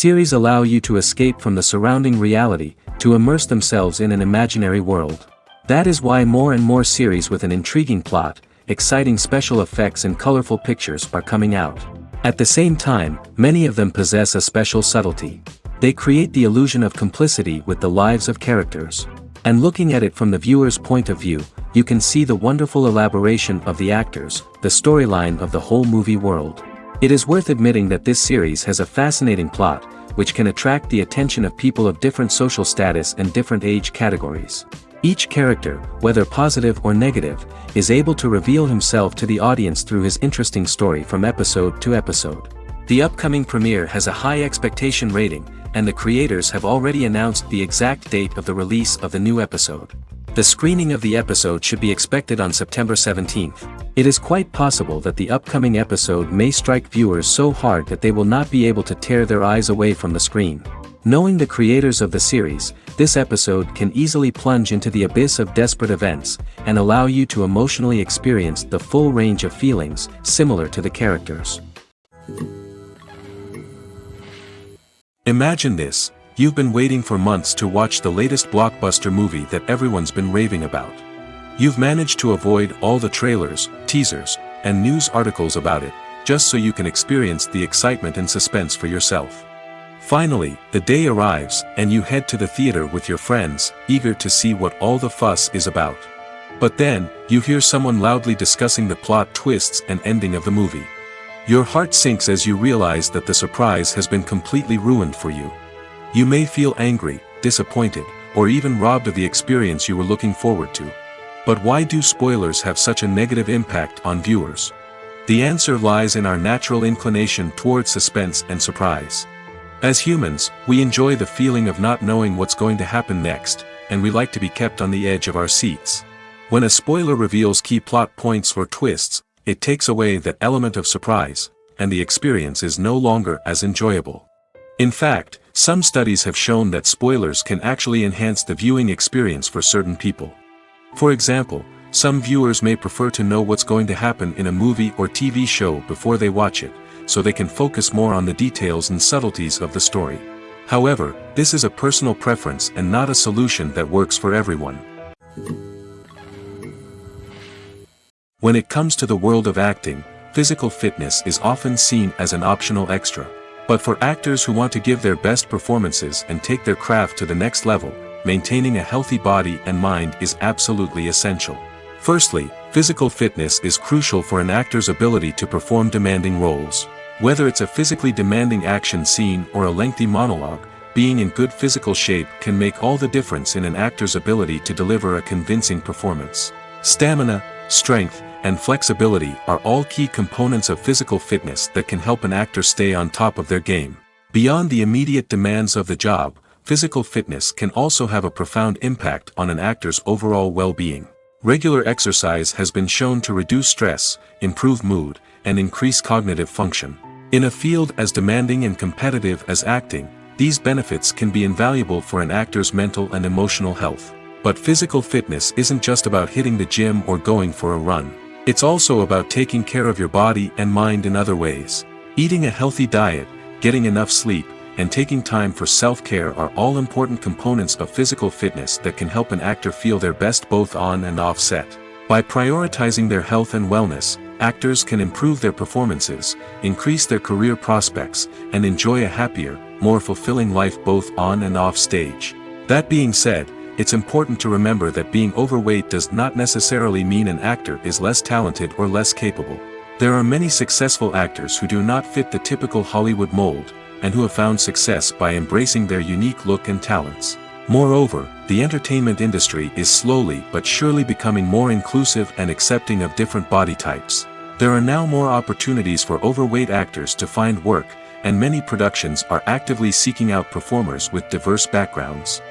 Series allow you to escape from the surrounding reality, to immerse themselves in an imaginary world. That is why more and more series with an intriguing plot, exciting special effects and colorful pictures are coming out. At the same time, many of them possess a special subtlety. They create the illusion of complicity with the lives of characters. And looking at it from the viewer's point of view, you can see the wonderful elaboration of the actors, the storyline of the whole movie world. It is worth admitting that this series has a fascinating plot, which can attract the attention of people of different social status and different age categories. Each character, whether positive or negative, is able to reveal himself to the audience through his interesting story from episode to episode. The upcoming premiere has a high expectation rating, and the creators have already announced the exact date of the release of the new episode. The screening of the episode should be expected on September 17th. It is quite possible that the upcoming episode may strike viewers so hard that they will not be able to tear their eyes away from the screen. Knowing the creators of the series, this episode can easily plunge into the abyss of desperate events, and allow you to emotionally experience the full range of feelings, similar to the characters. Imagine this: you've been waiting for months to watch the latest blockbuster movie that everyone's been raving about. You've managed to avoid all the trailers, teasers, and news articles about it, just so you can experience the excitement and suspense for yourself. Finally, the day arrives, and you head to the theater with your friends, eager to see what all the fuss is about. But then, you hear someone loudly discussing the plot twists and ending of the movie. Your heart sinks as you realize that the surprise has been completely ruined for you. You may feel angry, disappointed, or even robbed of the experience you were looking forward to. But why do spoilers have such a negative impact on viewers? The answer lies in our natural inclination towards suspense and surprise. As humans, we enjoy the feeling of not knowing what's going to happen next, and we like to be kept on the edge of our seats. When a spoiler reveals key plot points or twists, it takes away that element of surprise, and the experience is no longer as enjoyable. In fact, some studies have shown that spoilers can actually enhance the viewing experience for certain people. For example, some viewers may prefer to know what's going to happen in a movie or TV show before they watch it, so they can focus more on the details and subtleties of the story. However, this is a personal preference and not a solution that works for everyone. When it comes to the world of acting, physical fitness is often seen as an optional extra. But for actors who want to give their best performances and take their craft to the next level, maintaining a healthy body and mind is absolutely essential. Firstly, physical fitness is crucial for an actor's ability to perform demanding roles. Whether it's a physically demanding action scene or a lengthy monologue, being in good physical shape can make all the difference in an actor's ability to deliver a convincing performance. Stamina, strength, and flexibility are all key components of physical fitness that can help an actor stay on top of their game. Beyond the immediate demands of the job, physical fitness can also have a profound impact on an actor's overall well-being. Regular exercise has been shown to reduce stress, improve mood, and increase cognitive function. In a field as demanding and competitive as acting, these benefits can be invaluable for an actor's mental and emotional health. But physical fitness isn't just about hitting the gym or going for a run. It's also about taking care of your body and mind in other ways. Eating a healthy diet, getting enough sleep, and taking time for self-care are all important components of physical fitness that can help an actor feel their best both on and off set. By prioritizing their health and wellness, actors can improve their performances, increase their career prospects, and enjoy a happier, more fulfilling life both on and off stage. That being said, it's important to remember that being overweight does not necessarily mean an actor is less talented or less capable. There are many successful actors who do not fit the typical Hollywood mold, and who have found success by embracing their unique look and talents. Moreover, the entertainment industry is slowly but surely becoming more inclusive and accepting of different body types. There are now more opportunities for overweight actors to find work, and many productions are actively seeking out performers with diverse backgrounds.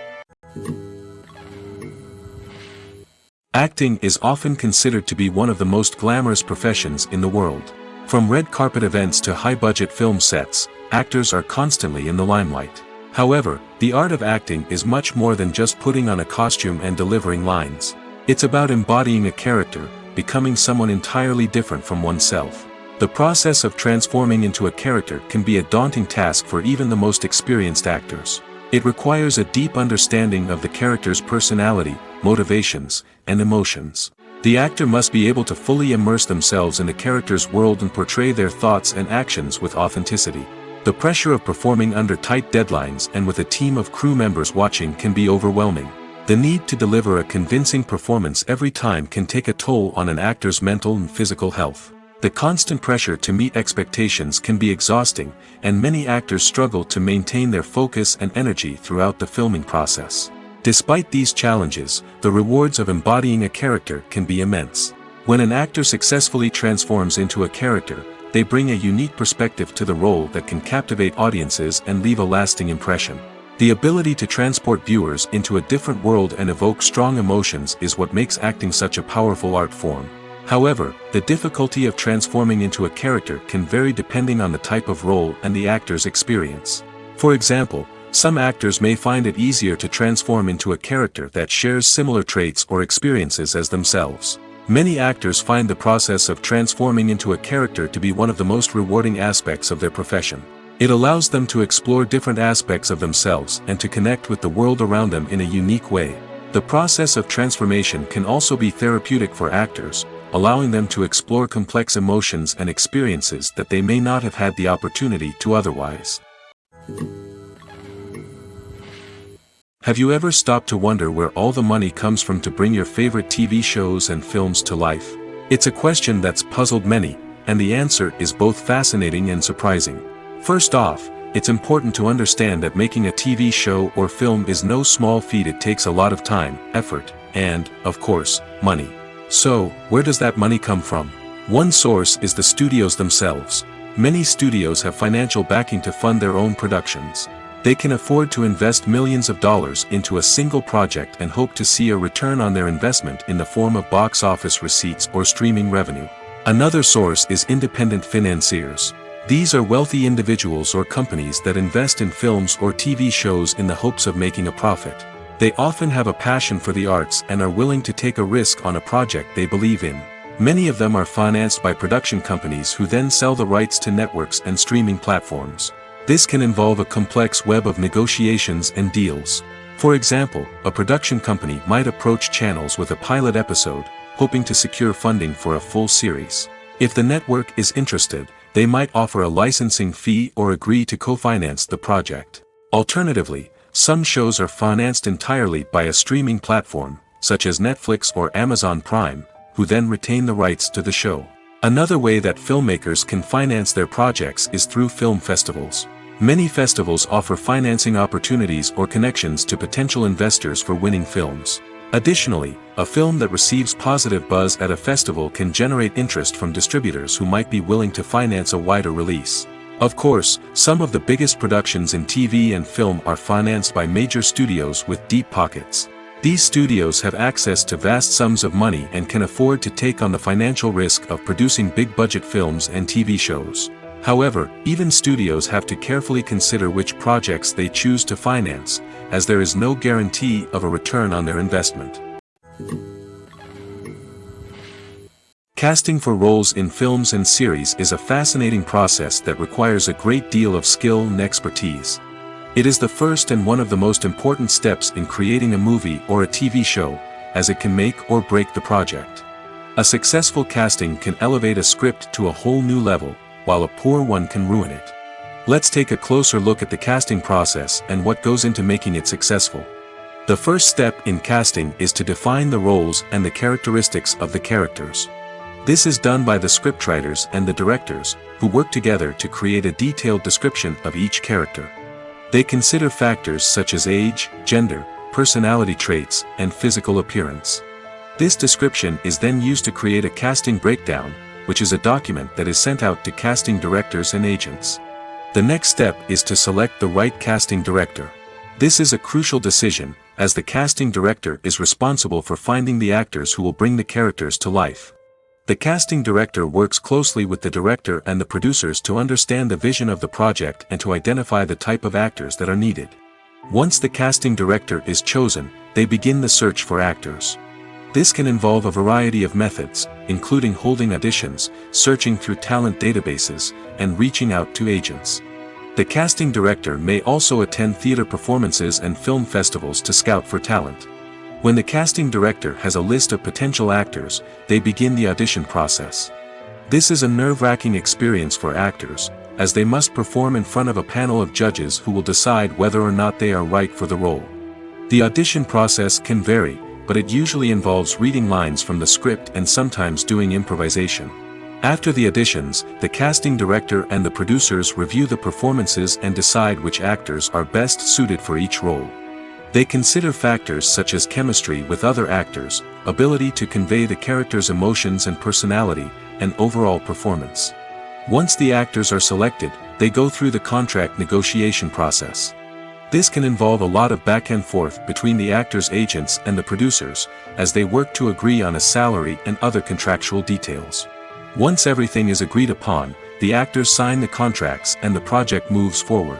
Acting is often considered to be one of the most glamorous professions in the world. From red carpet events to high-budget film sets, actors are constantly in the limelight. However, the art of acting is much more than just putting on a costume and delivering lines. It's about embodying a character, becoming someone entirely different from oneself. The process of transforming into a character can be a daunting task for even the most experienced actors. It requires a deep understanding of the character's personality, motivations, and emotions. The actor must be able to fully immerse themselves in the character's world and portray their thoughts and actions with authenticity. The pressure of performing under tight deadlines and with a team of crew members watching can be overwhelming. The need to deliver a convincing performance every time can take a toll on an actor's mental and physical health. The constant pressure to meet expectations can be exhausting, and many actors struggle to maintain their focus and energy throughout the filming process. Despite these challenges, the rewards of embodying a character can be immense. When an actor successfully transforms into a character, they bring a unique perspective to the role that can captivate audiences and leave a lasting impression. The ability to transport viewers into a different world and evoke strong emotions is what makes acting such a powerful art form. However, the difficulty of transforming into a character can vary depending on the type of role and the actor's experience. For example, some actors may find it easier to transform into a character that shares similar traits or experiences as themselves. Many actors find the process of transforming into a character to be one of the most rewarding aspects of their profession. It allows them to explore different aspects of themselves and to connect with the world around them in a unique way. The process of transformation can also be therapeutic for actors, allowing them to explore complex emotions and experiences that they may not have had the opportunity to otherwise. Have you ever stopped to wonder where all the money comes from to bring your favorite TV shows and films to life? It's a question that's puzzled many, and the answer is both fascinating and surprising. First off, it's important to understand that making a TV show or film is no small feat. It takes a lot of time, effort, and, of course, money. So, where does that money come from? One source is the studios themselves. Many studios have financial backing to fund their own productions. They can afford to invest millions of dollars into a single project and hope to see a return on their investment in the form of box office receipts or streaming revenue. Another source is independent financiers. These are wealthy individuals or companies that invest in films or TV shows in the hopes of making a profit. They often have a passion for the arts and are willing to take a risk on a project they believe in. Many of them are financed by production companies who then sell the rights to networks and streaming platforms. This can involve a complex web of negotiations and deals. For example, a production company might approach channels with a pilot episode, hoping to secure funding for a full series. If the network is interested, they might offer a licensing fee or agree to co-finance the project. Alternatively, some shows are financed entirely by a streaming platform, such as Netflix or Amazon Prime, who then retain the rights to the show. Another way that filmmakers can finance their projects is through film festivals. Many festivals offer financing opportunities or connections to potential investors for winning films. Additionally, a film that receives positive buzz at a festival can generate interest from distributors who might be willing to finance a wider release. Of course, some of the biggest productions in TV and film are financed by major studios with deep pockets. These studios have access to vast sums of money and can afford to take on the financial risk of producing big-budget films and TV shows. However, even studios have to carefully consider which projects they choose to finance, as there is no guarantee of a return on their investment. Casting for roles in films and series is a fascinating process that requires a great deal of skill and expertise. It is the first and one of the most important steps in creating a movie or a TV show, as it can make or break the project. A successful casting can elevate a script to a whole new level, while a poor one can ruin it. Let's take a closer look at the casting process and what goes into making it successful. The first step in casting is to define the roles and the characteristics of the characters. This is done by the scriptwriters and the directors, who work together to create a detailed description of each character. They consider factors such as age, gender, personality traits, and physical appearance. This description is then used to create a casting breakdown, which is a document that is sent out to casting directors and agents. The next step is to select the right casting director. This is a crucial decision, as the casting director is responsible for finding the actors who will bring the characters to life. The casting director works closely with the director and the producers to understand the vision of the project and to identify the type of actors that are needed. Once the casting director is chosen, they begin the search for actors. This can involve a variety of methods, including holding auditions, searching through talent databases, and reaching out to agents. The casting director may also attend theater performances and film festivals to scout for talent. When the casting director has a list of potential actors, they begin the audition process. This is a nerve-wracking experience for actors, as they must perform in front of a panel of judges who will decide whether or not they are right for the role. The audition process can vary, but it usually involves reading lines from the script and sometimes doing improvisation. After the auditions, the casting director and the producers review the performances and decide which actors are best suited for each role. They consider factors such as chemistry with other actors, ability to convey the character's emotions and personality, and overall performance. Once the actors are selected, they go through the contract negotiation process. This can involve a lot of back and forth between the actors' agents and the producers, as they work to agree on a salary and other contractual details. Once everything is agreed upon, the actors sign the contracts and the project moves forward.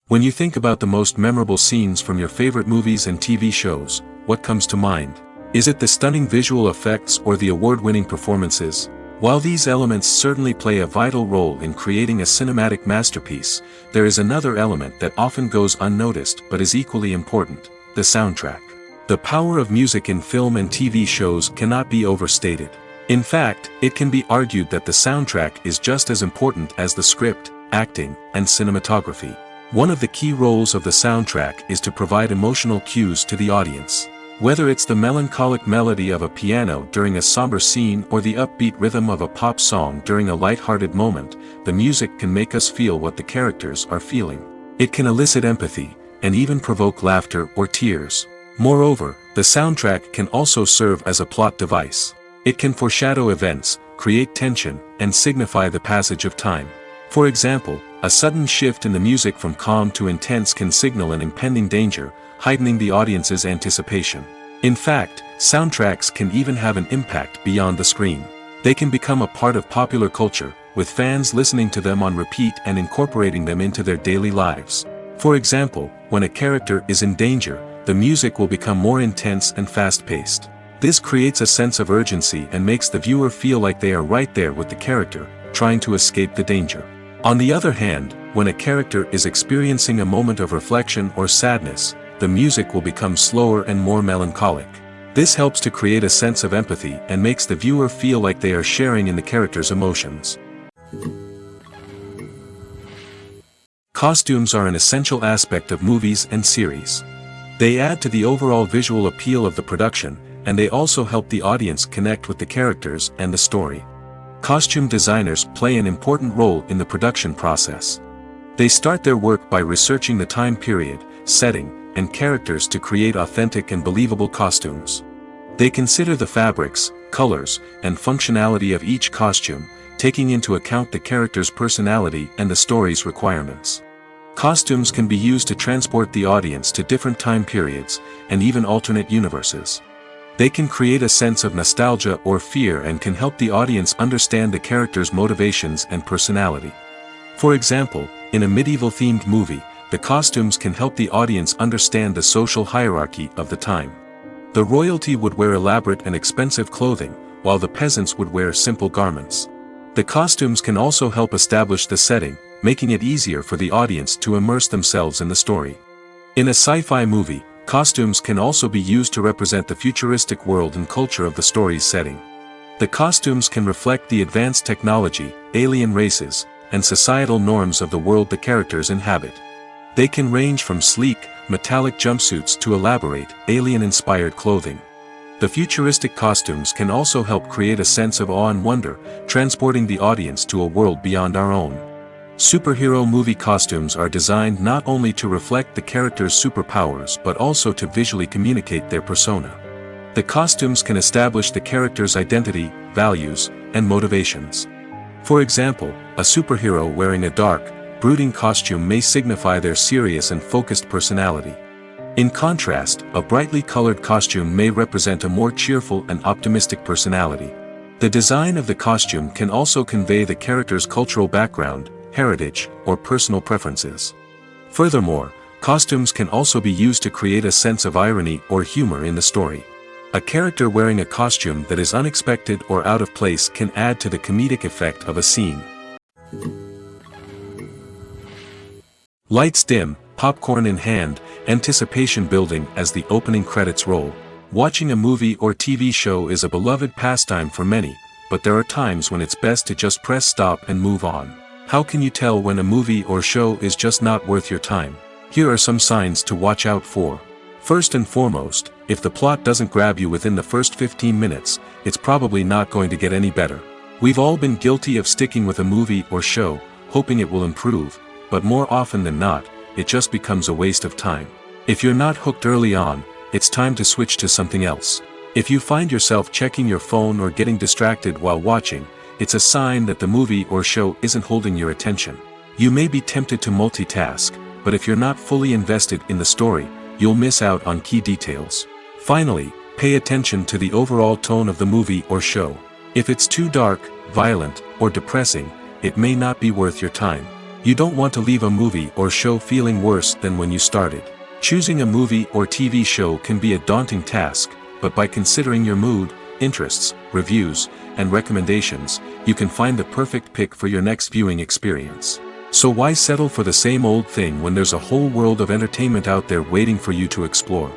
When you think about the most memorable scenes from your favorite movies and TV shows, what comes to mind? Is it the stunning visual effects or the award-winning performances? While these elements certainly play a vital role in creating a cinematic masterpiece, there is another element that often goes unnoticed but is equally important: the soundtrack. The power of music in film and TV shows cannot be overstated. In fact, it can be argued that the soundtrack is just as important as the script, acting, and cinematography. One of the key roles of the soundtrack is to provide emotional cues to the audience. Whether it's the melancholic melody of a piano during a somber scene or the upbeat rhythm of a pop song during a light-hearted moment, the music can make us feel what the characters are feeling. It can elicit empathy, and even provoke laughter or tears. Moreover, the soundtrack can also serve as a plot device. It can foreshadow events, create tension, and signify the passage of time. For example, a sudden shift in the music from calm to intense can signal an impending danger, heightening the audience's anticipation. In fact, soundtracks can even have an impact beyond the screen. They can become a part of popular culture, with fans listening to them on repeat and incorporating them into their daily lives. For example, when a character is in danger, the music will become more intense and fast-paced. This creates a sense of urgency and makes the viewer feel like they are right there with the character, trying to escape the danger. On the other hand, when a character is experiencing a moment of reflection or sadness, the music will become slower and more melancholic. This helps to create a sense of empathy and makes the viewer feel like they are sharing in the character's emotions. Costumes are an essential aspect of movies and series. They add to the overall visual appeal of the production, and they also help the audience connect with the characters and the story. Costume designers play an important role in the production process. They start their work by researching the time period, setting, and characters to create authentic and believable costumes. They consider the fabrics, colors, and functionality of each costume, taking into account the character's personality and the story's requirements. Costumes can be used to transport the audience to different time periods, and even alternate universes. They can create a sense of nostalgia or fear and can help the audience understand the character's motivations and personality. For example, in a medieval-themed movie, the costumes can help the audience understand the social hierarchy of the time. The royalty would wear elaborate and expensive clothing, while the peasants would wear simple garments. The costumes can also help establish the setting, making it easier for the audience to immerse themselves in the story. In a sci-fi movie, costumes can also be used to represent the futuristic world and culture of the story's setting. The costumes can reflect the advanced technology, alien races, and societal norms of the world the characters inhabit. They can range from sleek, metallic jumpsuits to elaborate, alien-inspired clothing. The futuristic costumes can also help create a sense of awe and wonder, transporting the audience to a world beyond our own. Superhero movie costumes are designed not only to reflect the character's superpowers but also to visually communicate their persona. The costumes can establish the character's identity, values, and motivations. For example, a superhero wearing a dark, brooding costume may signify their serious and focused personality. In contrast, a brightly colored costume may represent a more cheerful and optimistic personality. The design of the costume can also convey the character's cultural background, heritage, or personal preferences. Furthermore, Costumes can also be used to create a sense of irony or humor in the story. A character wearing a costume that is unexpected or out of place can add to the comedic effect of a scene. Lights dim, popcorn in hand, anticipation building as the opening credits roll. Watching a movie or TV show is a beloved pastime for many, but there are times when it's best to just press stop and move on. How can you tell when a movie or show is just not worth your time? Here are some signs to watch out for. First and foremost, if the plot doesn't grab you within the first 15 minutes, it's probably not going to get any better. We've all been guilty of sticking with a movie or show, hoping it will improve, but more often than not, it just becomes a waste of time. If you're not hooked early on, it's time to switch to something else. If you find yourself checking your phone or getting distracted while watching, it's a sign that the movie or show isn't holding your attention. You may be tempted to multitask, but if you're not fully invested in the story, you'll miss out on key details. Finally, pay attention to the overall tone of the movie or show. If it's too dark, violent, or depressing, it may not be worth your time. You don't want to leave a movie or show feeling worse than when you started. Choosing a movie or TV show can be a daunting task, but by considering your mood, interests, reviews, and recommendations, you can find the perfect pick for your next viewing experience. So why settle for the same old thing when there's a whole world of entertainment out there waiting for you to explore?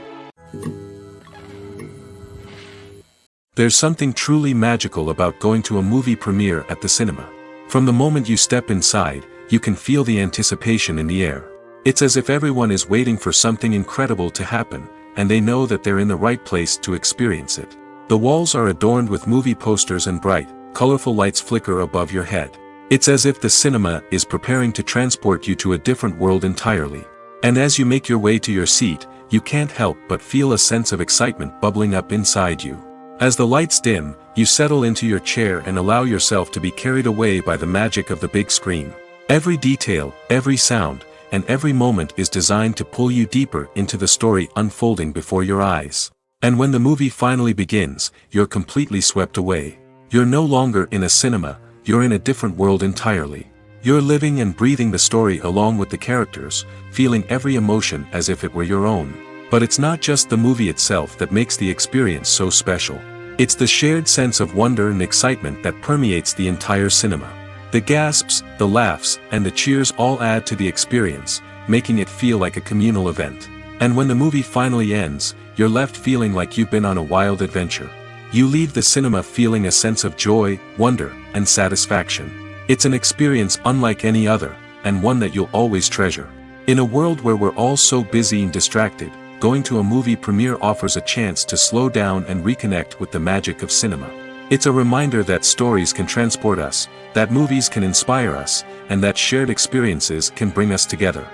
There's something truly magical about going to a movie premiere at the cinema. From the moment you step inside, you can feel the anticipation in the air. It's as if everyone is waiting for something incredible to happen, and they know that they're in the right place to experience it. The walls are adorned with movie posters and bright, colorful lights flicker above your head. It's as if the cinema is preparing to transport you to a different world entirely. And as you make your way to your seat, you can't help but feel a sense of excitement bubbling up inside you. As the lights dim, you settle into your chair and allow yourself to be carried away by the magic of the big screen. Every detail, every sound, and every moment is designed to pull you deeper into the story unfolding before your eyes. And when the movie finally begins, you're completely swept away. You're no longer in a cinema, you're in a different world entirely. You're living and breathing the story along with the characters, feeling every emotion as if it were your own. But it's not just the movie itself that makes the experience so special. It's the shared sense of wonder and excitement that permeates the entire cinema. The gasps, the laughs, and the cheers all add to the experience, making it feel like a communal event. And when the movie finally ends, you're left feeling like you've been on a wild adventure. You leave the cinema feeling a sense of joy, wonder, and satisfaction. It's an experience unlike any other, and one that you'll always treasure. In a world where we're all so busy and distracted, going to a movie premiere offers a chance to slow down and reconnect with the magic of cinema. It's a reminder that stories can transport us, that movies can inspire us, and that shared experiences can bring us together.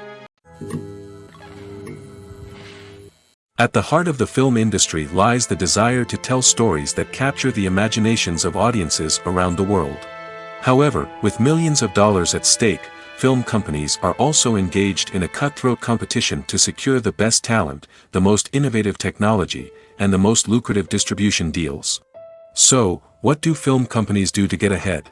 At the heart of the film industry lies the desire to tell stories that capture the imaginations of audiences around the world. However, with millions of dollars at stake, film companies are also engaged in a cutthroat competition to secure the best talent, the most innovative technology, and the most lucrative distribution deals. So, what do film companies do to get ahead?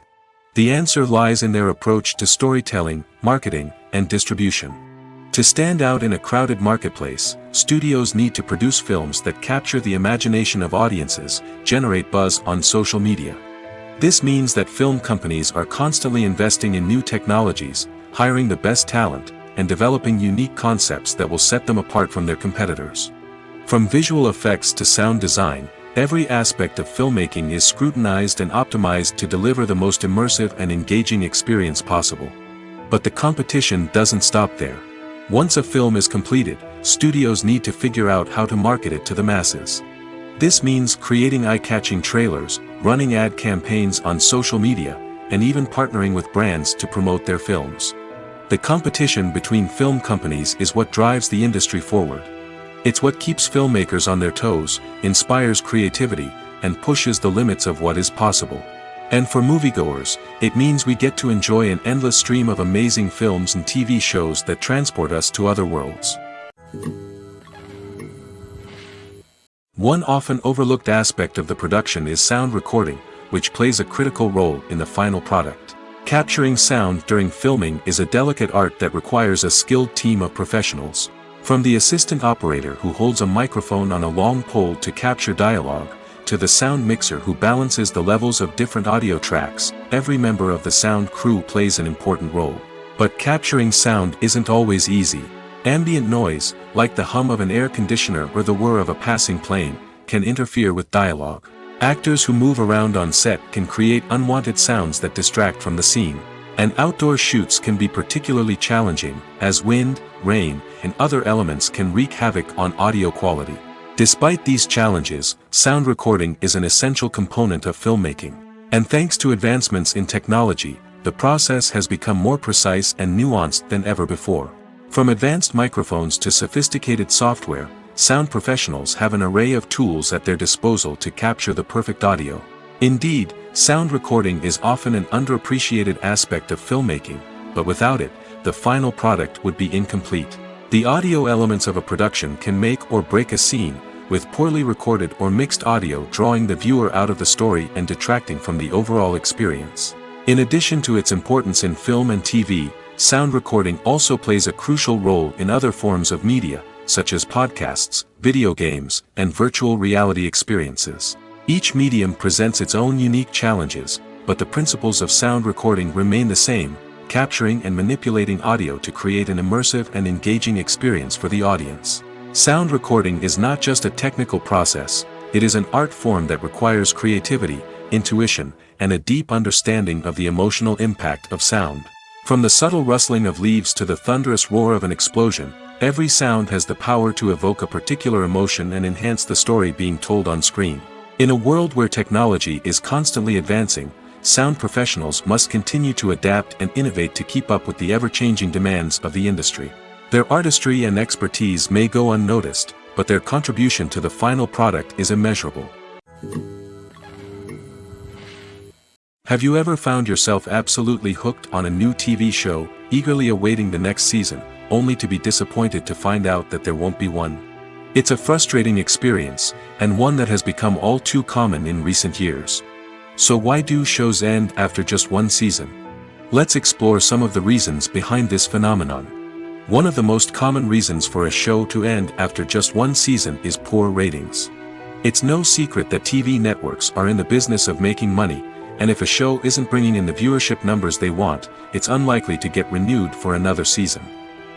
The answer lies in their approach to storytelling, marketing, and distribution. To stand out in a crowded marketplace, studios need to produce films that capture the imagination of audiences, generate buzz on social media. This means that film companies are constantly investing in new technologies, hiring the best talent, and developing unique concepts that will set them apart from their competitors. From visual effects to sound design, every aspect of filmmaking is scrutinized and optimized to deliver the most immersive and engaging experience possible. But the competition doesn't stop there. Once a film is completed, studios need to figure out how to market it to the masses. This means creating eye-catching trailers, running ad campaigns on social media, and even partnering with brands to promote their films. The competition between film companies is what drives the industry forward. It's what keeps filmmakers on their toes, inspires creativity, and pushes the limits of what is possible. And for moviegoers, it means we get to enjoy an endless stream of amazing films and TV shows that transport us to other worlds. One often overlooked aspect of the production is sound recording, which plays a critical role in the final product. Capturing sound during filming is a delicate art that requires a skilled team of professionals. From the assistant operator who holds a microphone on a long pole to capture dialogue, to the sound mixer who balances the levels of different audio tracks, every member of the sound crew plays an important role. But capturing sound isn't always easy. Ambient noise, like the hum of an air conditioner or the whir of a passing plane, can interfere with dialogue. Actors who move around on set can create unwanted sounds that distract from the scene. And outdoor shoots can be particularly challenging, as wind, rain, and other elements can wreak havoc on audio quality. Despite these challenges, sound recording is an essential component of filmmaking. And thanks to advancements in technology, the process has become more precise and nuanced than ever before. From advanced microphones to sophisticated software, sound professionals have an array of tools at their disposal to capture the perfect audio. Indeed, sound recording is often an underappreciated aspect of filmmaking, but without it, the final product would be incomplete. The audio elements of a production can make or break a scene, with poorly recorded or mixed audio drawing the viewer out of the story and detracting from the overall experience. In addition to its importance in film and TV, sound recording also plays a crucial role in other forms of media, such as podcasts, video games, and virtual reality experiences. Each medium presents its own unique challenges, but the principles of sound recording remain the same, capturing and manipulating audio to create an immersive and engaging experience for the audience. Sound recording is not just a technical process, it is an art form that requires creativity, intuition, and a deep understanding of the emotional impact of sound. From the subtle rustling of leaves to the thunderous roar of an explosion, every sound has the power to evoke a particular emotion and enhance the story being told on screen. In a world where technology is constantly advancing, sound professionals must continue to adapt and innovate to keep up with the ever-changing demands of the industry. Their artistry and expertise may go unnoticed, but their contribution to the final product is immeasurable. Have you ever found yourself absolutely hooked on a new TV show, eagerly awaiting the next season, only to be disappointed to find out that there won't be one? It's a frustrating experience, and one that has become all too common in recent years. So why do shows end after just one season? Let's explore some of the reasons behind this phenomenon. One of the most common reasons for a show to end after just one season is poor ratings. It's no secret that TV networks are in the business of making money, and if a show isn't bringing in the viewership numbers they want, it's unlikely to get renewed for another season.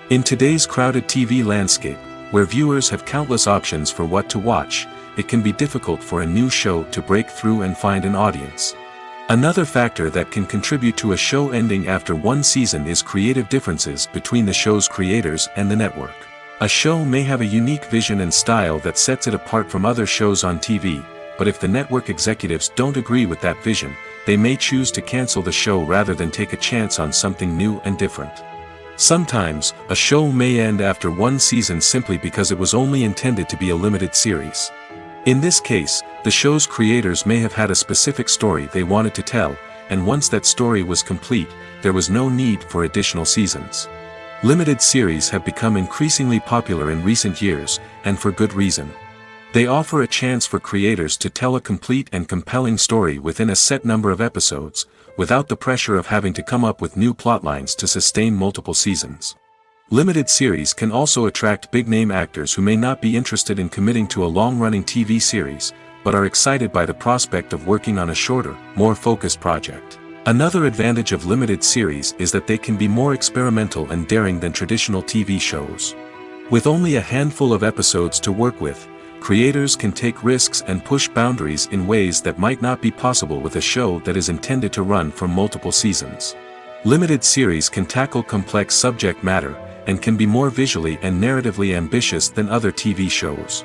In today's crowded TV landscape, where viewers have countless options for what to watch, it can be difficult for a new show to break through and find an audience. Another factor that can contribute to a show ending after one season is creative differences between the show's creators and the network. A show may have a unique vision and style that sets it apart from other shows on TV, but if the network executives don't agree with that vision, they may choose to cancel the show rather than take a chance on something new and different. Sometimes, a show may end after one season simply because it was only intended to be a limited series. In this case, the show's creators may have had a specific story they wanted to tell, and once that story was complete, there was no need for additional seasons. Limited series have become increasingly popular in recent years, and for good reason. They offer a chance for creators to tell a complete and compelling story within a set number of episodes, without the pressure of having to come up with new plotlines to sustain multiple seasons. Limited series can also attract big-name actors who may not be interested in committing to a long-running TV series, but are excited by the prospect of working on a shorter, more focused project. Another advantage of limited series is that they can be more experimental and daring than traditional TV shows. With only a handful of episodes to work with, creators can take risks and push boundaries in ways that might not be possible with a show that is intended to run for multiple seasons. Limited series can tackle complex subject matter, and can be more visually and narratively ambitious than other TV shows.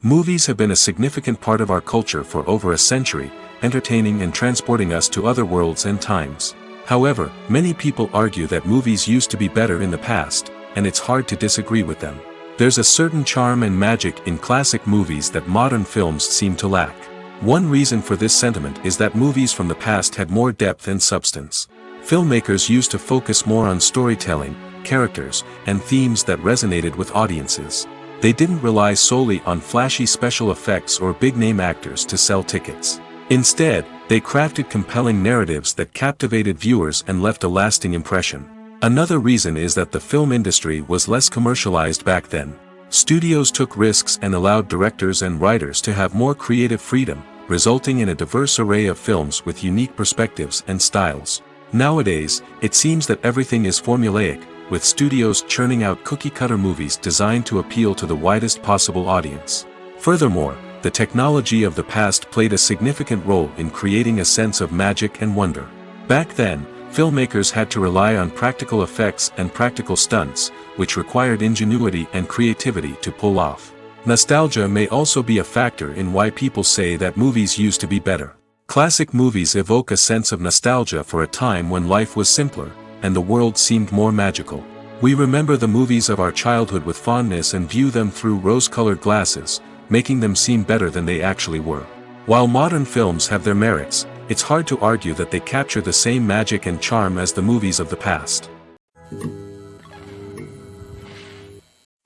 Movies have been a significant part of our culture for over a century, entertaining and transporting us to other worlds and times. However, many people argue that movies used to be better in the past, and it's hard to disagree with them. There's a certain charm and magic in classic movies that modern films seem to lack. One reason for this sentiment is that movies from the past had more depth and substance. Filmmakers used to focus more on storytelling, characters, and themes that resonated with audiences. They didn't rely solely on flashy special effects or big-name actors to sell tickets. Instead, they crafted compelling narratives that captivated viewers and left a lasting impression. Another reason is that the film industry was less commercialized back then. Studios took risks and allowed directors and writers to have more creative freedom, resulting in a diverse array of films with unique perspectives and styles. Nowadays, it seems that everything is formulaic, with studios churning out cookie-cutter movies designed to appeal to the widest possible audience. Furthermore, the technology of the past played a significant role in creating a sense of magic and wonder. Back then, filmmakers had to rely on practical effects and practical stunts, which required ingenuity and creativity to pull off. Nostalgia may also be a factor in why people say that movies used to be better. Classic movies evoke a sense of nostalgia for a time when life was simpler, and the world seemed more magical. We remember the movies of our childhood with fondness and view them through rose-colored glasses, making them seem better than they actually were. While modern films have their merits, it's hard to argue that they capture the same magic and charm as the movies of the past.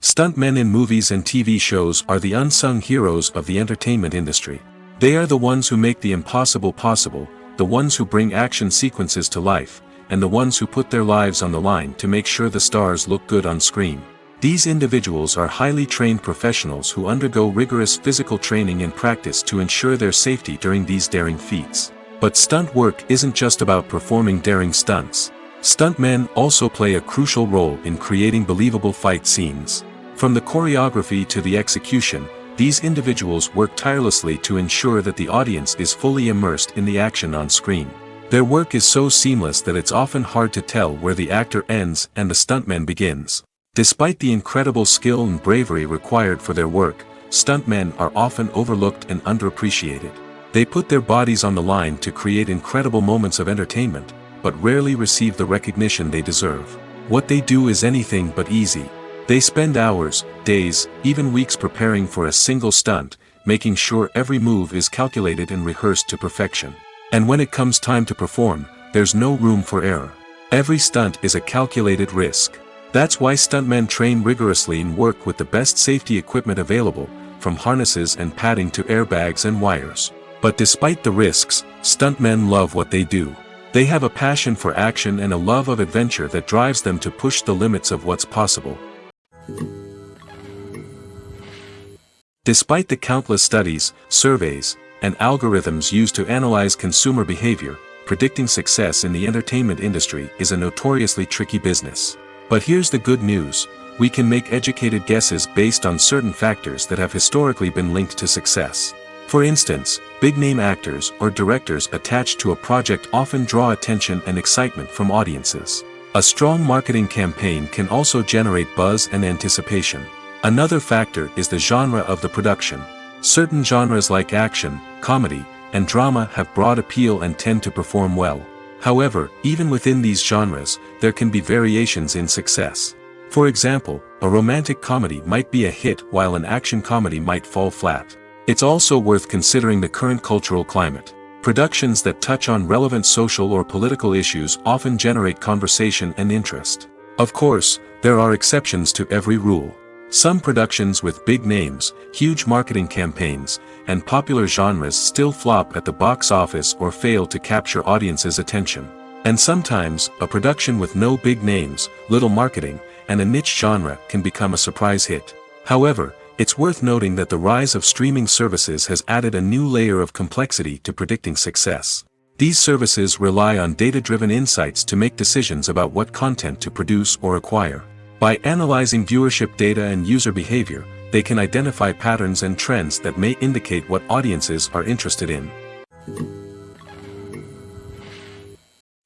Stuntmen in movies and TV shows are the unsung heroes of the entertainment industry. They are the ones who make the impossible possible, the ones who bring action sequences to life, and the ones who put their lives on the line to make sure the stars look good on screen. These individuals are highly trained professionals who undergo rigorous physical training and practice to ensure their safety during these daring feats. But stunt work isn't just about performing daring stunts. Stuntmen also play a crucial role in creating believable fight scenes. From the choreography to the execution, these individuals work tirelessly to ensure that the audience is fully immersed in the action on screen. Their work is so seamless that it's often hard to tell where the actor ends and the stuntman begins. Despite the incredible skill and bravery required for their work, stuntmen are often overlooked and underappreciated. They put their bodies on the line to create incredible moments of entertainment, but rarely receive the recognition they deserve. What they do is anything but easy. They spend hours, days, even weeks preparing for a single stunt, making sure every move is calculated and rehearsed to perfection. And when it comes time to perform, there's no room for error. Every stunt is a calculated risk. That's why stuntmen train rigorously and work with the best safety equipment available, from harnesses and padding to airbags and wires. But despite the risks, stuntmen love what they do. They have a passion for action and a love of adventure that drives them to push the limits of what's possible. Despite the countless studies, surveys, and algorithms used to analyze consumer behavior, predicting success in the entertainment industry is a notoriously tricky business. But here's the good news: we can make educated guesses based on certain factors that have historically been linked to success. For instance, big-name actors or directors attached to a project often draw attention and excitement from audiences. A strong marketing campaign can also generate buzz and anticipation. Another factor is the genre of the production. Certain genres like action, comedy, and drama have broad appeal and tend to perform well. However, even within these genres, there can be variations in success. For example, a romantic comedy might be a hit while an action comedy might fall flat. It's also worth considering the current cultural climate. Productions that touch on relevant social or political issues often generate conversation and interest. Of course, there are exceptions to every rule. Some productions with big names, huge marketing campaigns, and popular genres still flop at the box office or fail to capture audiences' attention. And sometimes, a production with no big names, little marketing, and a niche genre can become a surprise hit. However, it's worth noting that the rise of streaming services has added a new layer of complexity to predicting success. These services rely on data-driven insights to make decisions about what content to produce or acquire. By analyzing viewership data and user behavior, they can identify patterns and trends that may indicate what audiences are interested in.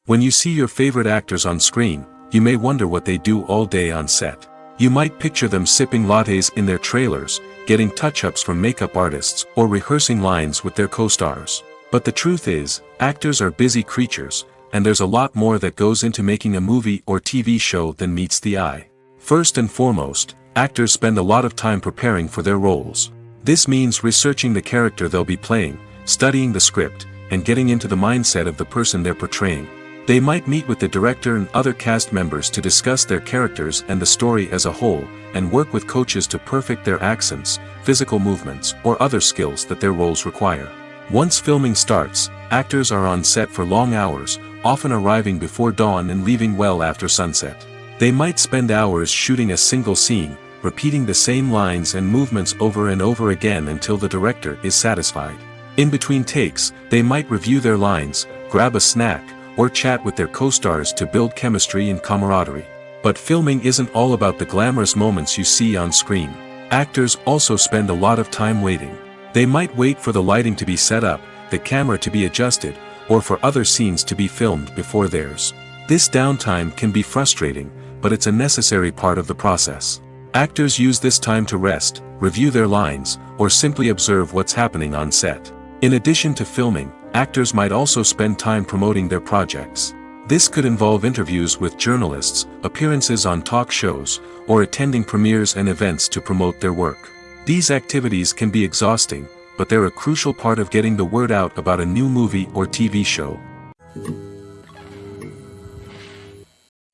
When you see your favorite actors on screen, you may wonder what they do all day on set. You might picture them sipping lattes in their trailers, getting touch-ups from makeup artists, or rehearsing lines with their co-stars. But the truth is, actors are busy creatures, and there's a lot more that goes into making a movie or TV show than meets the eye. First and foremost, actors spend a lot of time preparing for their roles. This means researching the character they'll be playing, studying the script, and getting into the mindset of the person they're portraying. They might meet with the director and other cast members to discuss their characters and the story as a whole, and work with coaches to perfect their accents, physical movements, or other skills that their roles require. Once filming starts, actors are on set for long hours, often arriving before dawn and leaving well after sunset. They might spend hours shooting a single scene, repeating the same lines and movements over and over again until the director is satisfied. In between takes, they might review their lines, grab a snack, or chat with their co-stars to build chemistry and camaraderie. But filming isn't all about the glamorous moments you see on screen. Actors also spend a lot of time waiting. They might wait for the lighting to be set up, the camera to be adjusted, or for other scenes to be filmed before theirs. This downtime can be frustrating, but it's a necessary part of the process. Actors use this time to rest, review their lines, or simply observe what's happening on set. In addition to filming, actors might also spend time promoting their projects. This could involve interviews with journalists, appearances on talk shows, or attending premieres and events to promote their work. These activities can be exhausting, but they're a crucial part of getting the word out about a new movie or TV show.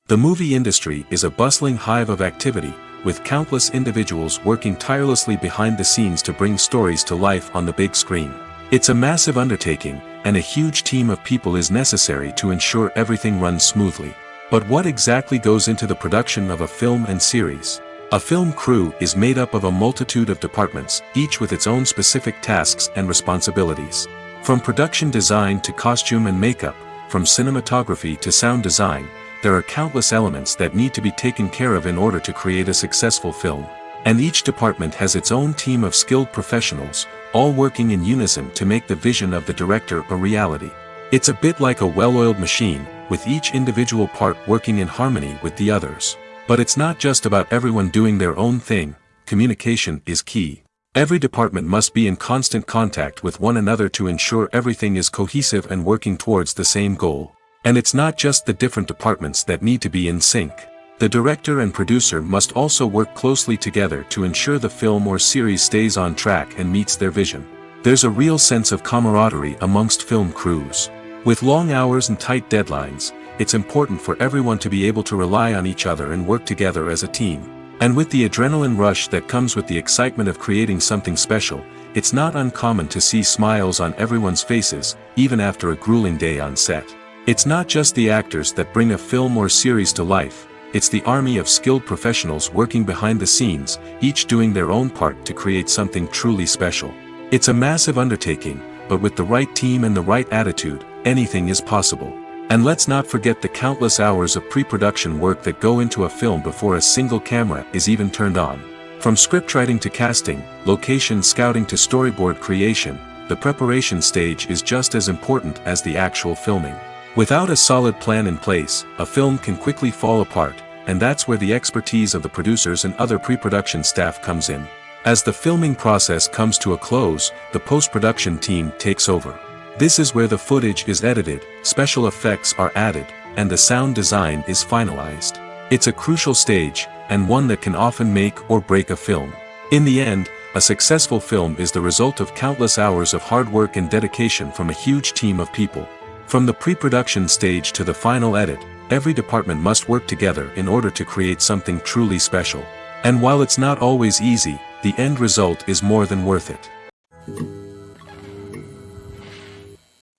The movie industry is a bustling hive of activity, with countless individuals working tirelessly behind the scenes to bring stories to life on the big screen. It's a massive undertaking, and a huge team of people is necessary to ensure everything runs smoothly. But what exactly goes into the production of a film and series? A film crew is made up of a multitude of departments, each with its own specific tasks and responsibilities. From production design to costume and makeup, from cinematography to sound design, there are countless elements that need to be taken care of in order to create a successful film. And each department has its own team of skilled professionals, all working in unison to make the vision of the director a reality. It's a bit like a well-oiled machine, with each individual part working in harmony with the others. But it's not just about everyone doing their own thing. Communication is key. Every department must be in constant contact with one another to ensure everything is cohesive and working towards the same goal. And it's not just the different departments that need to be in sync. The director and producer must also work closely together to ensure the film or series stays on track and meets their vision. There's a real sense of camaraderie amongst film crews. With long hours and tight deadlines, it's important for everyone to be able to rely on each other and work together as a team. And with the adrenaline rush that comes with the excitement of creating something special, it's not uncommon to see smiles on everyone's faces, even after a grueling day on set. It's not just the actors that bring a film or series to life, it's the army of skilled professionals working behind the scenes, each doing their own part to create something truly special. It's a massive undertaking, but with the right team and the right attitude, anything is possible. And let's not forget the countless hours of pre-production work that go into a film before a single camera is even turned on. From scriptwriting to casting, location scouting to storyboard creation, the preparation stage is just as important as the actual filming. Without a solid plan in place, a film can quickly fall apart, and that's where the expertise of the producers and other pre-production staff comes in. As the filming process comes to a close, the post-production team takes over. This is where the footage is edited, special effects are added, and the sound design is finalized. It's a crucial stage, and one that can often make or break a film. In the end, a successful film is the result of countless hours of hard work and dedication from a huge team of people. From the pre-production stage to the final edit, every department must work together in order to create something truly special. And while it's not always easy, the end result is more than worth it.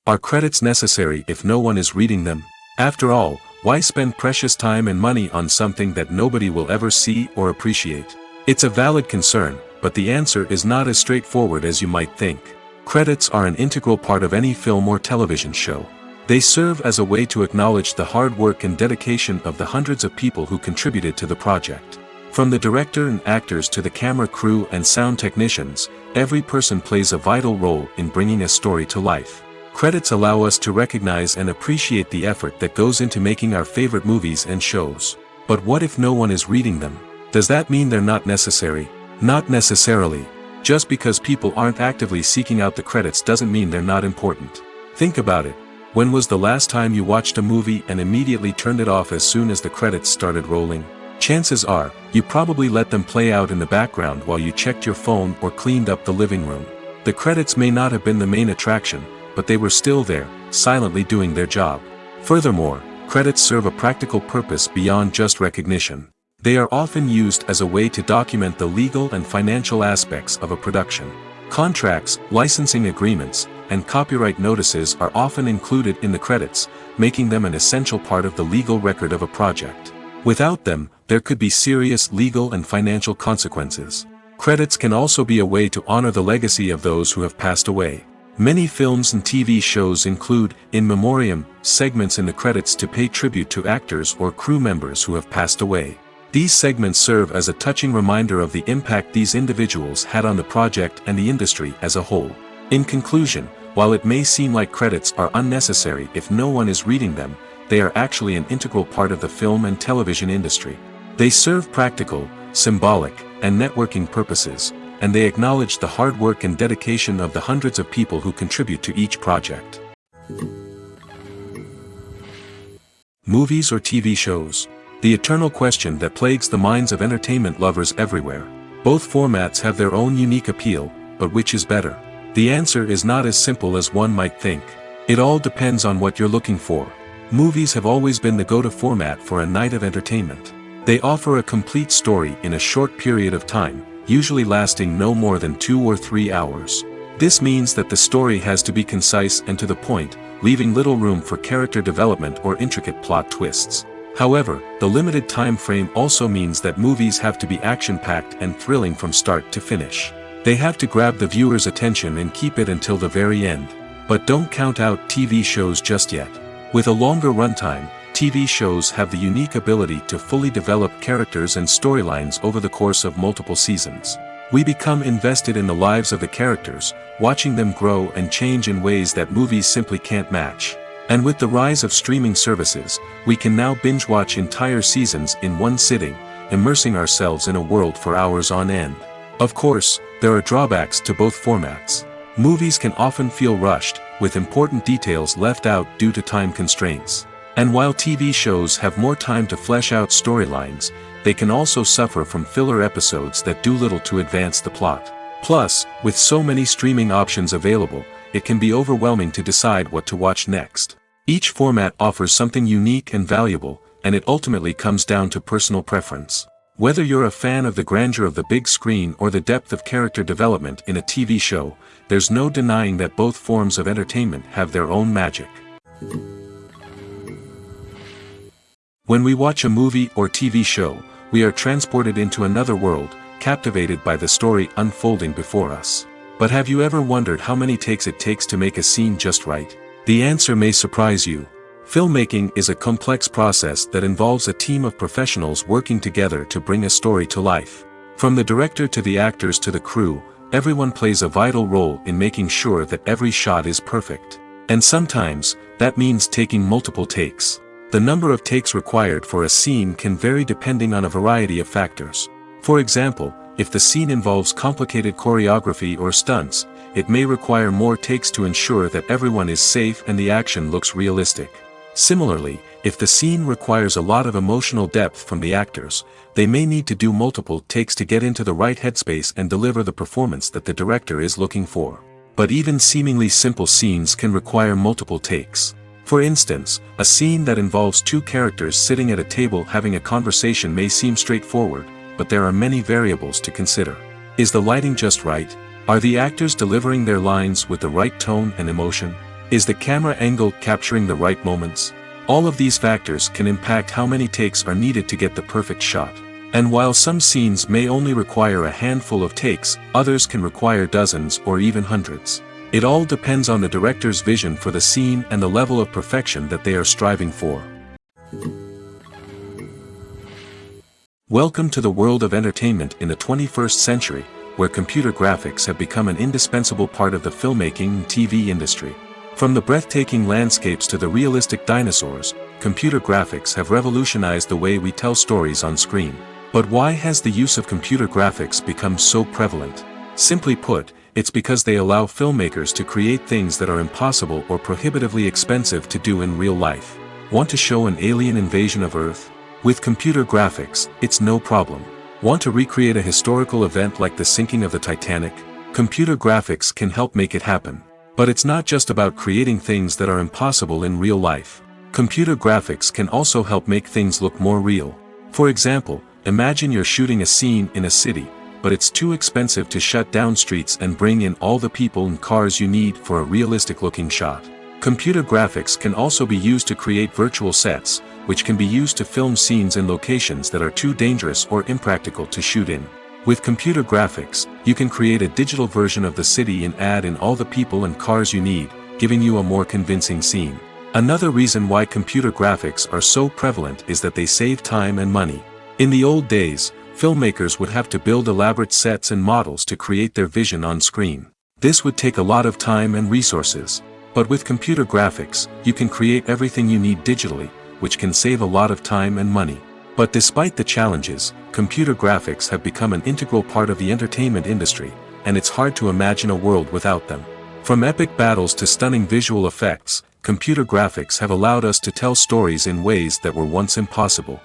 Are credits necessary if no one is reading them? After all, why spend precious time and money on something that nobody will ever see or appreciate? It's a valid concern, but the answer is not as straightforward as you might think. Credits are an integral part of any film or television show. They serve as a way to acknowledge the hard work and dedication of the hundreds of people who contributed to the project. From the director and actors to the camera crew and sound technicians, every person plays a vital role in bringing a story to life. Credits allow us to recognize and appreciate the effort that goes into making our favorite movies and shows. But what if no one is reading them? Does that mean they're not necessary? Not necessarily. Just because people aren't actively seeking out the credits doesn't mean they're not important. Think about it. When was the last time you watched a movie and immediately turned it off as soon as the credits started rolling? Chances are, you probably let them play out in the background while you checked your phone or cleaned up the living room. The credits may not have been the main attraction, but they were still there, silently doing their job. Furthermore, credits serve a practical purpose beyond just recognition. They are often used as a way to document the legal and financial aspects of a production. Contracts, licensing agreements, and copyright notices are often included in the credits, making them an essential part of the legal record of a project. Without them, there could be serious legal and financial consequences. Credits can also be a way to honor the legacy of those who have passed away. Many films and TV shows include, in memoriam, segments in the credits to pay tribute to actors or crew members who have passed away. These segments serve as a touching reminder of the impact these individuals had on the project and the industry as a whole. In conclusion, while it may seem like credits are unnecessary if no one is reading them, they are actually an integral part of the film and television industry. They serve practical, symbolic, and networking purposes, and they acknowledge the hard work and dedication of the hundreds of people who contribute to each project. Movies or TV shows? The eternal question that plagues the minds of entertainment lovers everywhere. Both formats have their own unique appeal, but which is better? The answer is not as simple as one might think. It all depends on what you're looking for. Movies have always been the go-to format for a night of entertainment. They offer a complete story in a short period of time, usually lasting no more than 2 or 3 hours. This means that the story has to be concise and to the point, leaving little room for character development or intricate plot twists. However, the limited time frame also means that movies have to be action-packed and thrilling from start to finish. They have to grab the viewer's attention and keep it until the very end. But don't count out TV shows just yet. With a longer runtime, TV shows have the unique ability to fully develop characters and storylines over the course of multiple seasons. We become invested in the lives of the characters, watching them grow and change in ways that movies simply can't match. And with the rise of streaming services, we can now binge-watch entire seasons in one sitting, immersing ourselves in a world for hours on end. Of course, there are drawbacks to both formats. Movies can often feel rushed, with important details left out due to time constraints. And while TV shows have more time to flesh out storylines, they can also suffer from filler episodes that do little to advance the plot. Plus, with so many streaming options available, it can be overwhelming to decide what to watch next. Each format offers something unique and valuable, and it ultimately comes down to personal preference. Whether you're a fan of the grandeur of the big screen or the depth of character development in a TV show, there's no denying that both forms of entertainment have their own magic. When we watch a movie or TV show, we are transported into another world, captivated by the story unfolding before us. But have you ever wondered how many takes it takes to make a scene just right? The answer may surprise you. Filmmaking is a complex process that involves a team of professionals working together to bring a story to life. From the director to the actors to the crew, everyone plays a vital role in making sure that every shot is perfect. And sometimes, that means taking multiple takes. The number of takes required for a scene can vary depending on a variety of factors. For example, if the scene involves complicated choreography or stunts, it may require more takes to ensure that everyone is safe and the action looks realistic. Similarly, if the scene requires a lot of emotional depth from the actors, they may need to do multiple takes to get into the right headspace and deliver the performance that the director is looking for. But even seemingly simple scenes can require multiple takes. For instance, a scene that involves 2 characters sitting at a table having a conversation may seem straightforward, but there are many variables to consider. Is the lighting just right? Are the actors delivering their lines with the right tone and emotion? Is the camera angle capturing the right moments? All of these factors can impact how many takes are needed to get the perfect shot. And while some scenes may only require a handful of takes, others can require dozens or even hundreds. It all depends on the director's vision for the scene and the level of perfection that they are striving for. Welcome to the world of entertainment in the 21st century, where computer graphics have become an indispensable part of the filmmaking and TV industry. From the breathtaking landscapes to the realistic dinosaurs, computer graphics have revolutionized the way we tell stories on screen. But why has the use of computer graphics become so prevalent? Simply put, it's because they allow filmmakers to create things that are impossible or prohibitively expensive to do in real life. Want to show an alien invasion of Earth? With computer graphics, it's no problem. Want to recreate a historical event like the sinking of the Titanic? Computer graphics can help make it happen. But it's not just about creating things that are impossible in real life. Computer graphics can also help make things look more real. For example, imagine you're shooting a scene in a city, but it's too expensive to shut down streets and bring in all the people and cars you need for a realistic-looking shot. Computer graphics can also be used to create virtual sets, which can be used to film scenes in locations that are too dangerous or impractical to shoot in. With computer graphics, you can create a digital version of the city and add in all the people and cars you need, giving you a more convincing scene. Another reason why computer graphics are so prevalent is that they save time and money. In the old days, filmmakers would have to build elaborate sets and models to create their vision on screen. This would take a lot of time and resources. But with computer graphics, you can create everything you need digitally, which can save a lot of time and money. But despite the challenges, computer graphics have become an integral part of the entertainment industry, and it's hard to imagine a world without them. From epic battles to stunning visual effects, computer graphics have allowed us to tell stories in ways that were once impossible.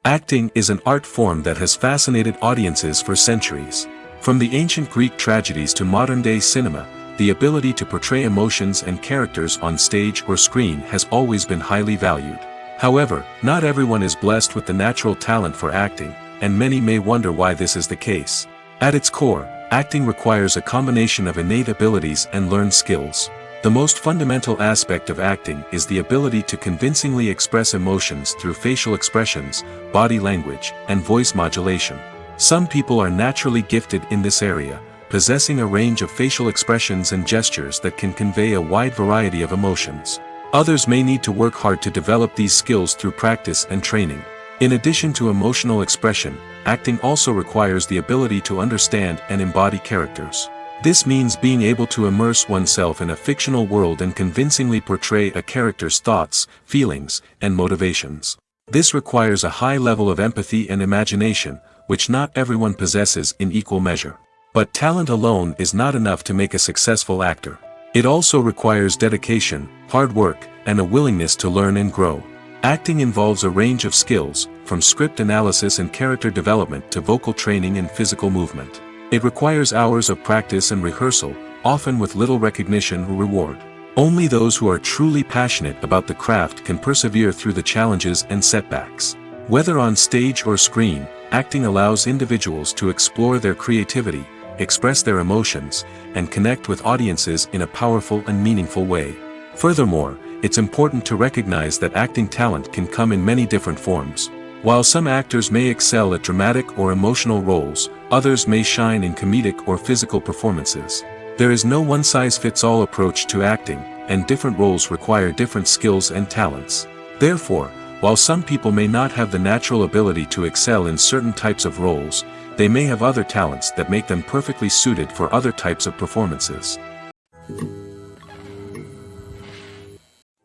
Acting is an art form that has fascinated audiences for centuries. From the ancient Greek tragedies to modern-day cinema, the ability to portray emotions and characters on stage or screen has always been highly valued. However, not everyone is blessed with the natural talent for acting, and many may wonder why this is the case. At its core, acting requires a combination of innate abilities and learned skills. The most fundamental aspect of acting is the ability to convincingly express emotions through facial expressions, body language, and voice modulation. Some people are naturally gifted in this area, possessing a range of facial expressions and gestures that can convey a wide variety of emotions. Others may need to work hard to develop these skills through practice and training. In addition to emotional expression, acting also requires the ability to understand and embody characters. This means being able to immerse oneself in a fictional world and convincingly portray a character's thoughts, feelings, and motivations. This requires a high level of empathy and imagination, which not everyone possesses in equal measure. But talent alone is not enough to make a successful actor. It also requires dedication, hard work, and a willingness to learn and grow. Acting involves a range of skills, from script analysis and character development to vocal training and physical movement. It requires hours of practice and rehearsal, often with little recognition or reward. Only those who are truly passionate about the craft can persevere through the challenges and setbacks. Whether on stage or screen, acting allows individuals to explore their creativity, express their emotions, and connect with audiences in a powerful and meaningful way. Furthermore, it's important to recognize that acting talent can come in many different forms. While some actors may excel at dramatic or emotional roles, others may shine in comedic or physical performances. There is no one-size-fits-all approach to acting, and different roles require different skills and talents. Therefore, while some people may not have the natural ability to excel in certain types of roles, they may have other talents that make them perfectly suited for other types of performances.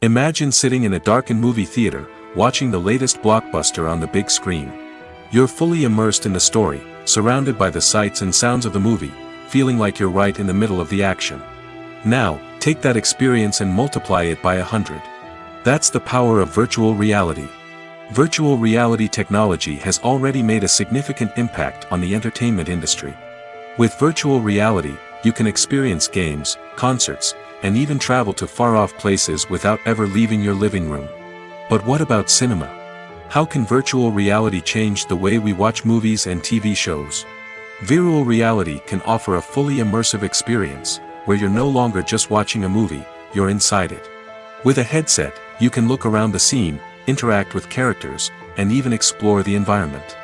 Imagine sitting in a darkened movie theater, watching the latest blockbuster on the big screen. You're fully immersed in the story, surrounded by the sights and sounds of the movie, feeling like you're right in the middle of the action. Now, take that experience and multiply it by 100. That's the power of virtual reality. Virtual reality technology has already made a significant impact on the entertainment industry. With virtual reality, you can experience games, concerts, and even travel to far-off places without ever leaving your living room. But what about cinema? How can virtual reality change the way we watch movies and TV shows? Virtual reality can offer a fully immersive experience, where you're no longer just watching a movie, you're inside it. With a headset, you can look around the scene, interact with characters, and even explore the environment.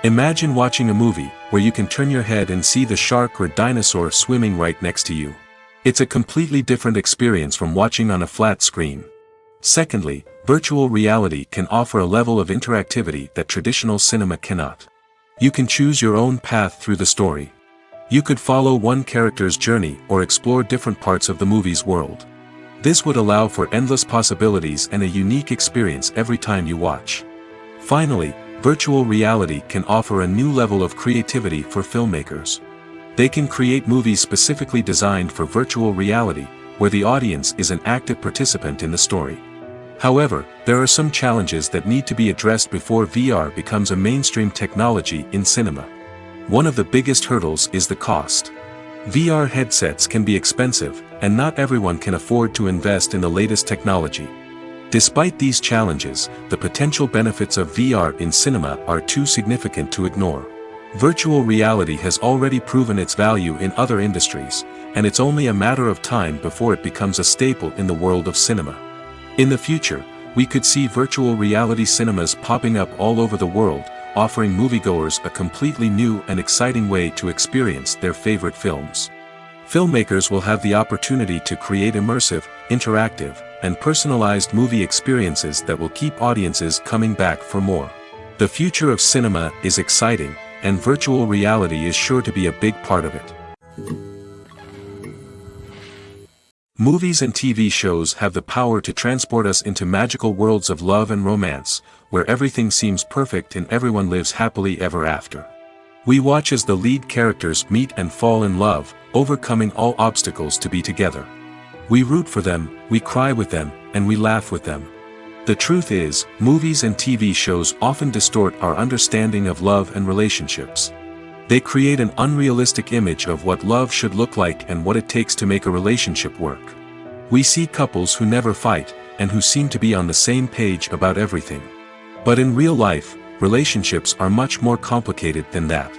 Imagine watching a movie, where you can turn your head and see the shark or dinosaur swimming right next to you. It's a completely different experience from watching on a flat screen. Secondly, virtual reality can offer a level of interactivity that traditional cinema cannot. You can choose your own path through the story. You could follow one character's journey or explore different parts of the movie's world. This would allow for endless possibilities and a unique experience every time you watch. Finally, virtual reality can offer a new level of creativity for filmmakers. They can create movies specifically designed for virtual reality, where the audience is an active participant in the story. However, there are some challenges that need to be addressed before VR becomes a mainstream technology in cinema. One of the biggest hurdles is the cost. VR headsets can be expensive, and not everyone can afford to invest in the latest technology. Despite these challenges, the potential benefits of VR in cinema are too significant to ignore. Virtual reality has already proven its value in other industries, and it's only a matter of time before it becomes a staple in the world of cinema. In the future, we could see virtual reality cinemas popping up all over the world, offering moviegoers a completely new and exciting way to experience their favorite films. Filmmakers will have the opportunity to create immersive, interactive, and personalized movie experiences that will keep audiences coming back for more. The future of cinema is exciting, and virtual reality is sure to be a big part of it. Movies and TV shows have the power to transport us into magical worlds of love and romance, where everything seems perfect and everyone lives happily ever after. We watch as the lead characters meet and fall in love, overcoming all obstacles to be together. We root for them, we cry with them, and we laugh with them. The truth is, movies and TV shows often distort our understanding of love and relationships. They create an unrealistic image of what love should look like and what it takes to make a relationship work. We see couples who never fight, and who seem to be on the same page about everything. But in real life, relationships are much more complicated than that.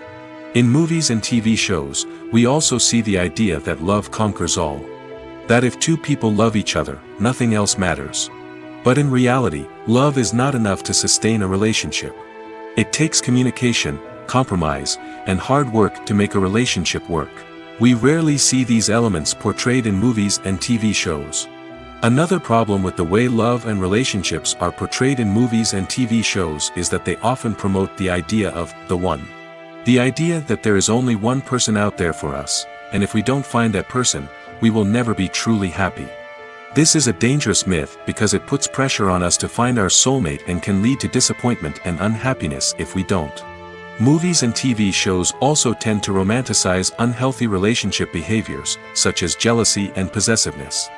In movies and TV shows, we also see the idea that love conquers all. That if two people love each other, nothing else matters. But in reality, love is not enough to sustain a relationship. It takes communication, compromise, and hard work to make a relationship work. We rarely see these elements portrayed in movies and TV shows. Another problem with the way love and relationships are portrayed in movies and TV shows is that they often promote the idea of the one. The idea that there is only one person out there for us, and if we don't find that person, we will never be truly happy. This is a dangerous myth because it puts pressure on us to find our soulmate and can lead to disappointment and unhappiness if we don't. Movies and TV shows also tend to romanticize unhealthy relationship behaviors, such as jealousy and possessiveness.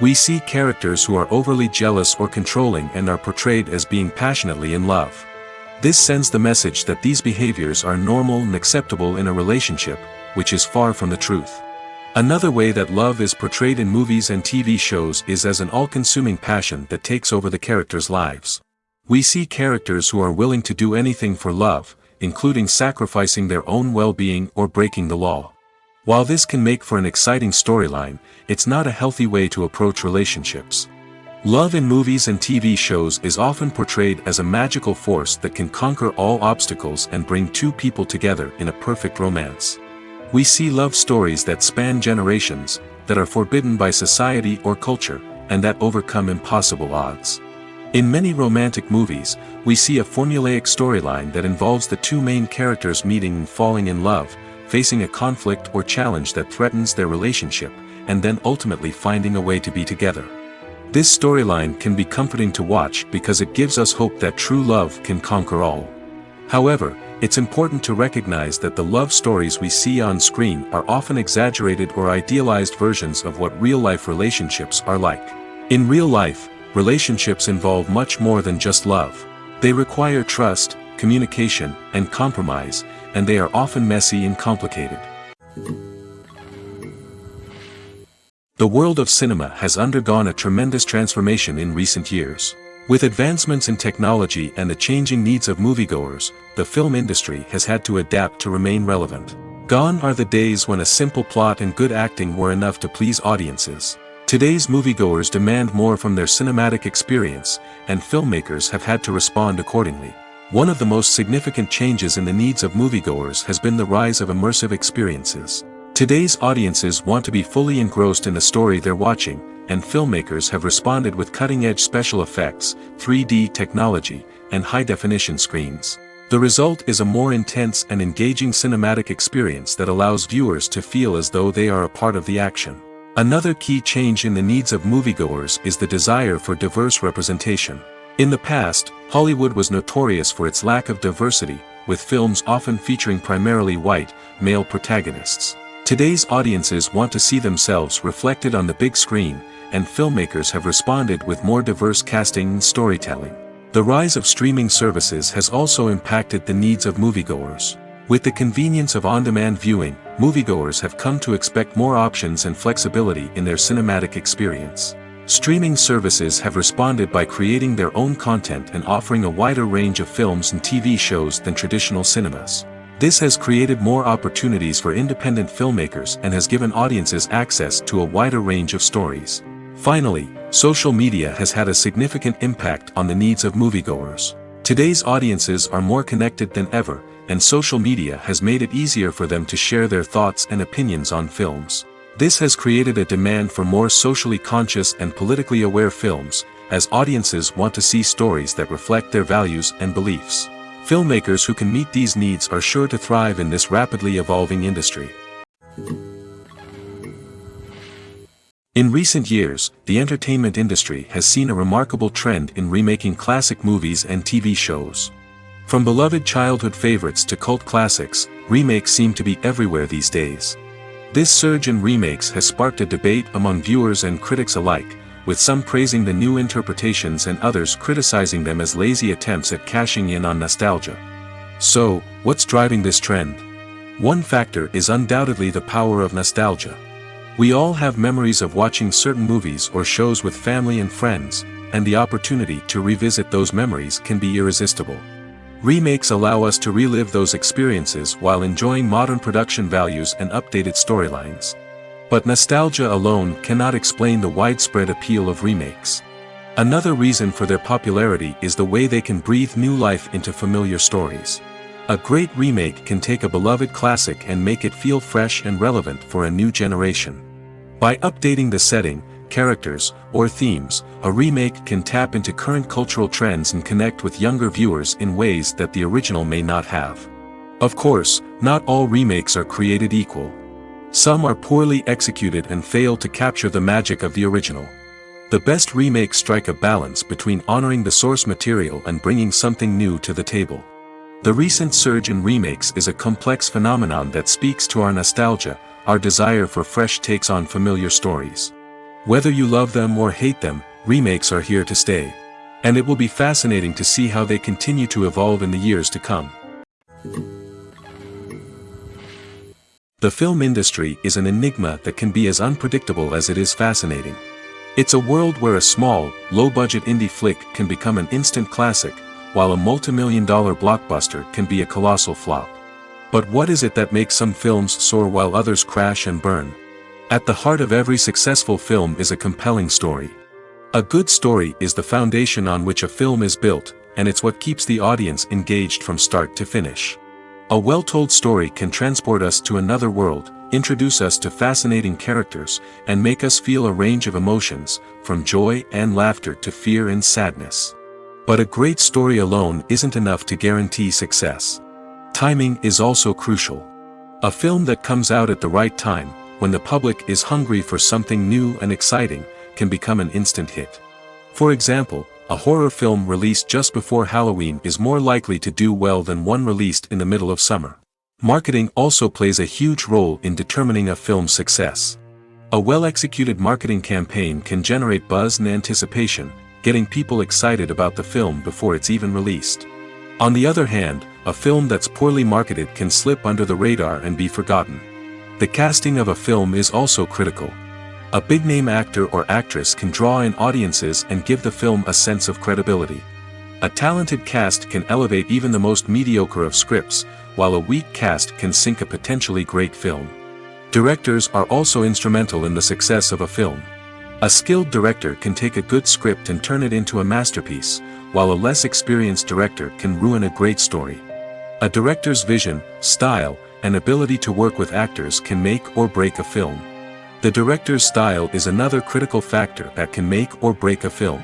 We see characters who are overly jealous or controlling and are portrayed as being passionately in love. This sends the message that these behaviors are normal and acceptable in a relationship, which is far from the truth. Another way that love is portrayed in movies and TV shows is as an all-consuming passion that takes over the characters' lives. We see characters who are willing to do anything for love, including sacrificing their own well-being or breaking the law. While this can make for an exciting storyline, it's not a healthy way to approach relationships. Love in movies and TV shows is often portrayed as a magical force that can conquer all obstacles and bring two people together in a perfect romance. We see love stories that span generations, that are forbidden by society or culture, and that overcome impossible odds. In many romantic movies, we see a formulaic storyline that involves the two main characters meeting and falling in love, facing a conflict or challenge that threatens their relationship, and then ultimately finding a way to be together. This storyline can be comforting to watch because it gives us hope that true love can conquer all. However, it's important to recognize that the love stories we see on screen are often exaggerated or idealized versions of what real-life relationships are like. In real life, relationships involve much more than just love. They require trust, communication, and compromise, and they are often messy and complicated. The world of cinema has undergone a tremendous transformation in recent years. With advancements in technology and the changing needs of moviegoers, the film industry has had to adapt to remain relevant. Gone are the days when a simple plot and good acting were enough to please audiences. Today's moviegoers demand more from their cinematic experience, and filmmakers have had to respond accordingly. One of the most significant changes in the needs of moviegoers has been the rise of immersive experiences. Today's audiences want to be fully engrossed in the story they're watching, and filmmakers have responded with cutting-edge special effects, 3D technology, and high-definition screens. The result is a more intense and engaging cinematic experience that allows viewers to feel as though they are a part of the action. Another key change in the needs of moviegoers is the desire for diverse representation. In the past, Hollywood was notorious for its lack of diversity, with films often featuring primarily white, male protagonists. Today's audiences want to see themselves reflected on the big screen, and filmmakers have responded with more diverse casting and storytelling. The rise of streaming services has also impacted the needs of moviegoers. With the convenience of on-demand viewing, moviegoers have come to expect more options and flexibility in their cinematic experience. Streaming services have responded by creating their own content and offering a wider range of films and TV shows than traditional cinemas. This has created more opportunities for independent filmmakers and has given audiences access to a wider range of stories. Finally, social media has had a significant impact on the needs of moviegoers. Today's audiences are more connected than ever, and social media has made it easier for them to share their thoughts and opinions on films. This has created a demand for more socially conscious and politically aware films, as audiences want to see stories that reflect their values and beliefs. Filmmakers who can meet these needs are sure to thrive in this rapidly evolving industry. In recent years, the entertainment industry has seen a remarkable trend in remaking classic movies and TV shows. From beloved childhood favorites to cult classics, remakes seem to be everywhere these days. This surge in remakes has sparked a debate among viewers and critics alike, with some praising the new interpretations and others criticizing them as lazy attempts at cashing in on nostalgia. So, what's driving this trend? One factor is undoubtedly the power of nostalgia. We all have memories of watching certain movies or shows with family and friends, and the opportunity to revisit those memories can be irresistible. Remakes allow us to relive those experiences while enjoying modern production values and updated storylines. But nostalgia alone cannot explain the widespread appeal of remakes. Another reason for their popularity is the way they can breathe new life into familiar stories. A great remake can take a beloved classic and make it feel fresh and relevant for a new generation. By updating the setting, characters, or themes, a remake can tap into current cultural trends and connect with younger viewers in ways that the original may not have. Of course, not all remakes are created equal. Some are poorly executed and fail to capture the magic of the original. The best remakes strike a balance between honoring the source material and bringing something new to the table. The recent surge in remakes is a complex phenomenon that speaks to our nostalgia, our desire for fresh takes on familiar stories. Whether you love them or hate them, remakes are here to stay. And it will be fascinating to see how they continue to evolve in the years to come. The film industry is an enigma that can be as unpredictable as it is fascinating. It's a world where a small, low-budget indie flick can become an instant classic, while a multi-million-dollar blockbuster can be a colossal flop. But what is it that makes some films soar while others crash and burn? At the heart of every successful film is a compelling story. A good story is the foundation on which a film is built, and it's what keeps the audience engaged from start to finish. A well-told story can transport us to another world, introduce us to fascinating characters, and make us feel a range of emotions, from joy and laughter to fear and sadness. But a great story alone isn't enough to guarantee success. Timing is also crucial. A film that comes out at the right time, when the public is hungry for something new and exciting, can become an instant hit. For example, a horror film released just before Halloween is more likely to do well than one released in the middle of summer. Marketing also plays a huge role in determining a film's success. A well-executed marketing campaign can generate buzz and anticipation, getting people excited about the film before it's even released. On the other hand, a film that's poorly marketed can slip under the radar and be forgotten. The casting of a film is also critical. A big-name actor or actress can draw in audiences and give the film a sense of credibility. A talented cast can elevate even the most mediocre of scripts, while a weak cast can sink a potentially great film. Directors are also instrumental in the success of a film. A skilled director can take a good script and turn it into a masterpiece, while a less experienced director can ruin a great story. A director's vision, style, and ability to work with actors can make or break a film. The director's style is another critical factor that can make or break a film.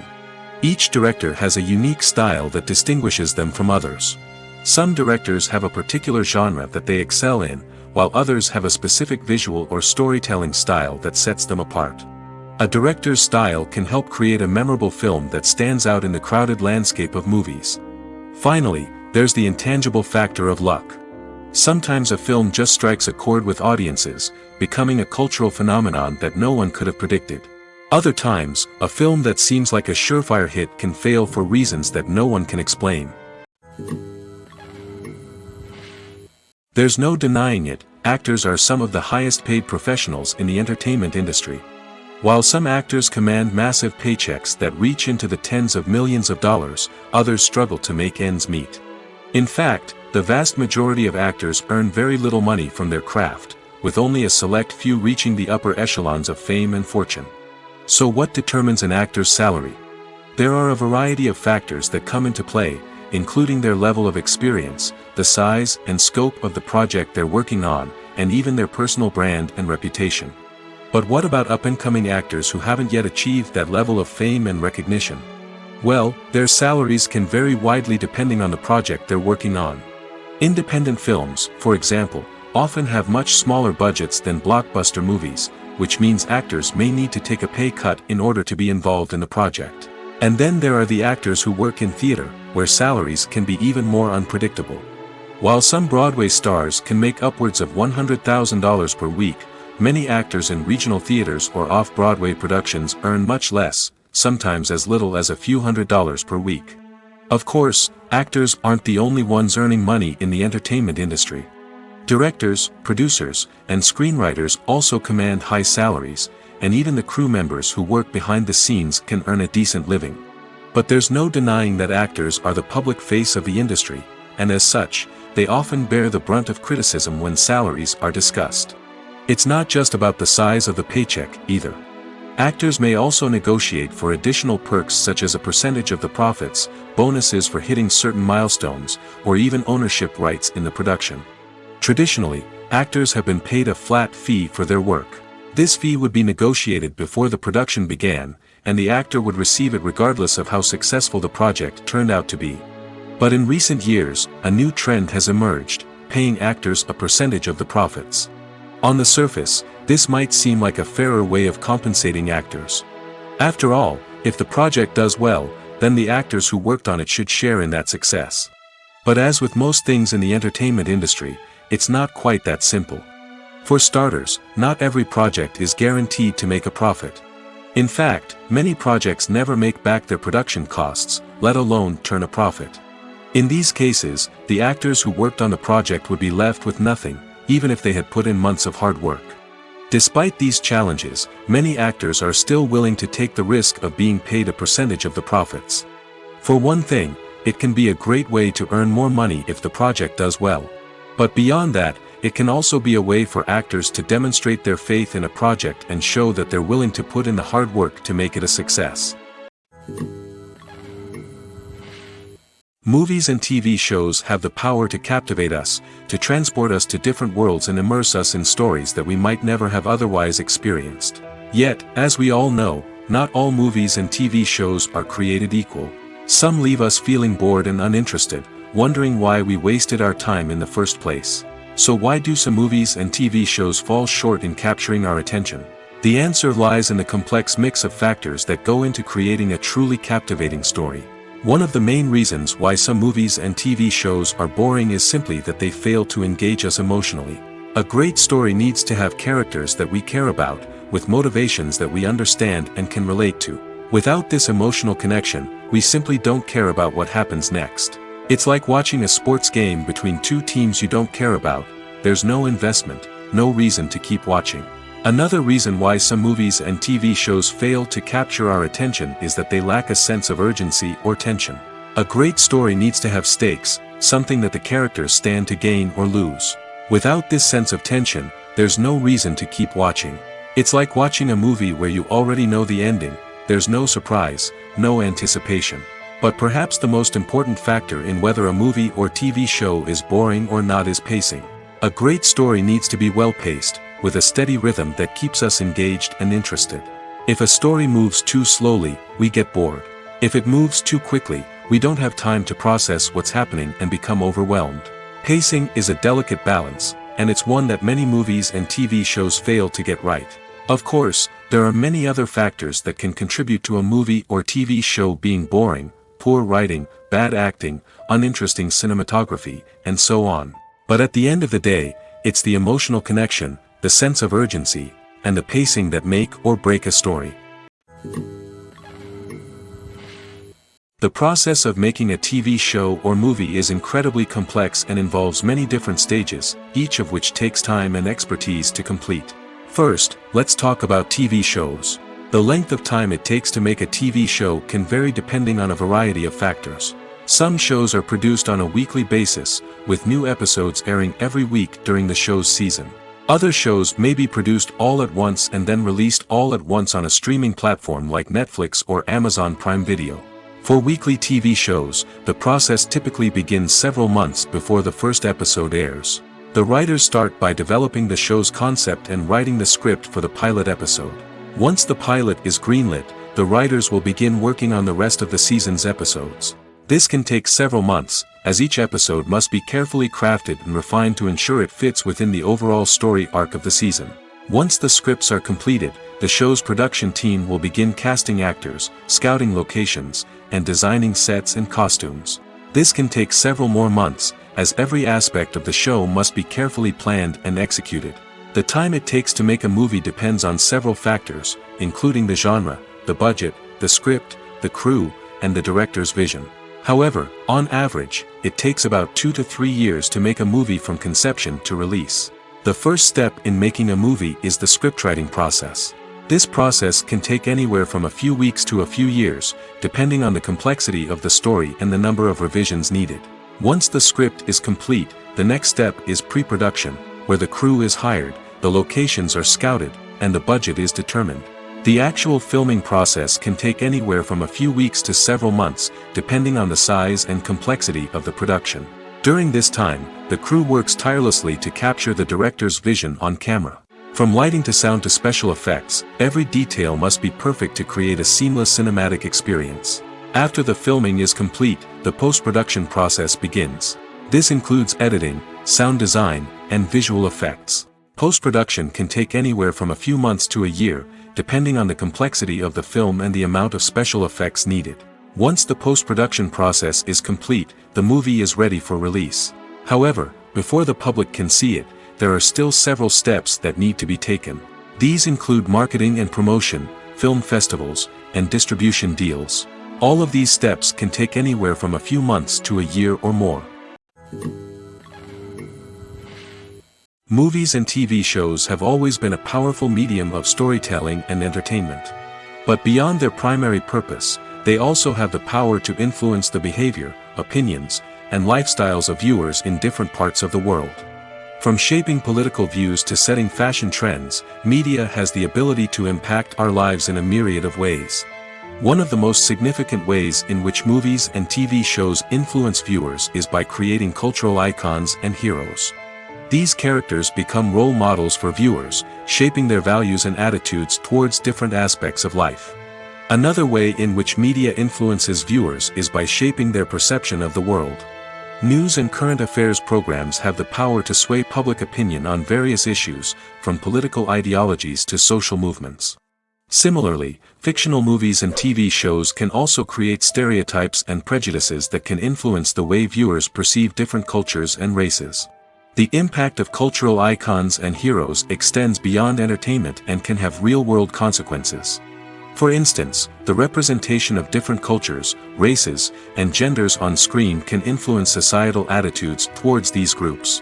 Each director has a unique style that distinguishes them from others. Some directors have a particular genre that they excel in, while others have a specific visual or storytelling style that sets them apart. A director's style can help create a memorable film that stands out in the crowded landscape of movies. Finally, there's the intangible factor of luck. Sometimes a film just strikes a chord with audiences, becoming a cultural phenomenon that no one could have predicted. Other times, a film that seems like a surefire hit can fail for reasons that no one can explain. There's no denying it, actors are some of the highest paid professionals in the entertainment industry. While some actors command massive paychecks that reach into the tens of millions of dollars, others struggle to make ends meet. In fact, the vast majority of actors earn very little money from their craft, with only a select few reaching the upper echelons of fame and fortune. So what determines an actor's salary? There are a variety of factors that come into play, including their level of experience, the size and scope of the project they're working on, and even their personal brand and reputation. But what about up-and-coming actors who haven't yet achieved that level of fame and recognition? Well, their salaries can vary widely depending on the project they're working on. Independent films, for example, often have much smaller budgets than blockbuster movies, which means actors may need to take a pay cut in order to be involved in the project. And then there are the actors who work in theater, where salaries can be even more unpredictable. While some Broadway stars can make upwards of $100,000 per week, many actors in regional theaters or off-Broadway productions earn much less, sometimes as little as a few $100s per week. Of course, actors aren't the only ones earning money in the entertainment industry. Directors, producers, and screenwriters also command high salaries, and even the crew members who work behind the scenes can earn a decent living. But there's no denying that actors are the public face of the industry, and as such, they often bear the brunt of criticism when salaries are discussed. It's not just about the size of the paycheck, either. Actors may also negotiate for additional perks such as a percentage of the profits, bonuses for hitting certain milestones, or even ownership rights in the production. Traditionally, actors have been paid a flat fee for their work. This fee would be negotiated before the production began, and the actor would receive it regardless of how successful the project turned out to be. But in recent years, a new trend has emerged, paying actors a percentage of the profits. On the surface, this might seem like a fairer way of compensating actors. After all, if the project does well, then the actors who worked on it should share in that success. But as with most things in the entertainment industry, it's not quite that simple. For starters, not every project is guaranteed to make a profit. In fact, many projects never make back their production costs, let alone turn a profit. In these cases, the actors who worked on the project would be left with nothing, even if they had put in months of hard work. Despite these challenges, many actors are still willing to take the risk of being paid a percentage of the profits. For one thing, it can be a great way to earn more money if the project does well. But beyond that, it can also be a way for actors to demonstrate their faith in a project and show that they're willing to put in the hard work to make it a success. Movies and TV shows have the power to captivate us, to transport us to different worlds and immerse us in stories that we might never have otherwise experienced. Yet, as we all know, not all movies and TV shows are created equal. Some leave us feeling bored and uninterested, wondering why we wasted our time in the first place. So why do some movies and TV shows fall short in capturing our attention? The answer lies in the complex mix of factors that go into creating a truly captivating story. One of the main reasons why some movies and TV shows are boring is simply that they fail to engage us emotionally. A great story needs to have characters that we care about, with motivations that we understand and can relate to. Without this emotional connection, we simply don't care about what happens next. It's like watching a sports game between two teams you don't care about. There's no investment, no reason to keep watching. Another reason why some movies and TV shows fail to capture our attention is that they lack a sense of urgency or tension. A great story needs to have stakes, something that the characters stand to gain or lose. Without this sense of tension, there's no reason to keep watching. It's like watching a movie where you already know the ending, there's no surprise, no anticipation. But perhaps the most important factor in whether a movie or TV show is boring or not is pacing. A great story needs to be well-paced, with a steady rhythm that keeps us engaged and interested. If a story moves too slowly, we get bored. If it moves too quickly, we don't have time to process what's happening and become overwhelmed. Pacing is a delicate balance, and it's one that many movies and TV shows fail to get right. Of course, there are many other factors that can contribute to a movie or TV show being boring: poor writing, bad acting, uninteresting cinematography, and so on. But at the end of the day, it's the emotional connection, the sense of urgency, and the pacing that make or break a story. The process of making a TV show or movie is incredibly complex and involves many different stages, each of which takes time and expertise to complete. First, let's talk about TV shows. The length of time it takes to make a TV show can vary depending on a variety of factors. Some shows are produced on a weekly basis, with new episodes airing every week during the show's season. Other shows may be produced all at once and then released all at once on a streaming platform like Netflix or Amazon Prime Video. For weekly TV shows, the process typically begins several months before the first episode airs. The writers start by developing the show's concept and writing the script for the pilot episode. Once the pilot is greenlit, the writers will begin working on the rest of the season's episodes. This can take several months, as each episode must be carefully crafted and refined to ensure it fits within the overall story arc of the season. Once the scripts are completed, the show's production team will begin casting actors, scouting locations, and designing sets and costumes. This can take several more months, as every aspect of the show must be carefully planned and executed. The time it takes to make a movie depends on several factors, including the genre, the budget, the script, the crew, and the director's vision. However, on average, it takes about 2 to 3 years to make a movie from conception to release. The first step in making a movie is the scriptwriting process. This process can take anywhere from a few weeks to a few years, depending on the complexity of the story and the number of revisions needed. Once the script is complete, the next step is pre-production, where the crew is hired, the locations are scouted, and the budget is determined. The actual filming process can take anywhere from a few weeks to several months, depending on the size and complexity of the production. During this time, the crew works tirelessly to capture the director's vision on camera. From lighting to sound to special effects, every detail must be perfect to create a seamless cinematic experience. After the filming is complete, the post-production process begins. This includes editing, sound design, and visual effects. Post-production can take anywhere from a few months to a year, depending on the complexity of the film and the amount of special effects needed. Once the post-production process is complete, the movie is ready for release. However, before the public can see it, there are still several steps that need to be taken. These include marketing and promotion, film festivals, and distribution deals. All of these steps can take anywhere from a few months to a year or more. Movies and TV shows have always been a powerful medium of storytelling and entertainment. But beyond their primary purpose, they also have the power to influence the behavior, opinions, and lifestyles of viewers in different parts of the world. From shaping political views to setting fashion trends, media has the ability to impact our lives in a myriad of ways. One of the most significant ways in which movies and TV shows influence viewers is by creating cultural icons and heroes. These characters become role models for viewers, shaping their values and attitudes towards different aspects of life. Another way in which media influences viewers is by shaping their perception of the world. News and current affairs programs have the power to sway public opinion on various issues, from political ideologies to social movements. Similarly, fictional movies and TV shows can also create stereotypes and prejudices that can influence the way viewers perceive different cultures and races. The impact of cultural icons and heroes extends beyond entertainment and can have real-world consequences. For instance, the representation of different cultures, races, and genders on screen can influence societal attitudes towards these groups.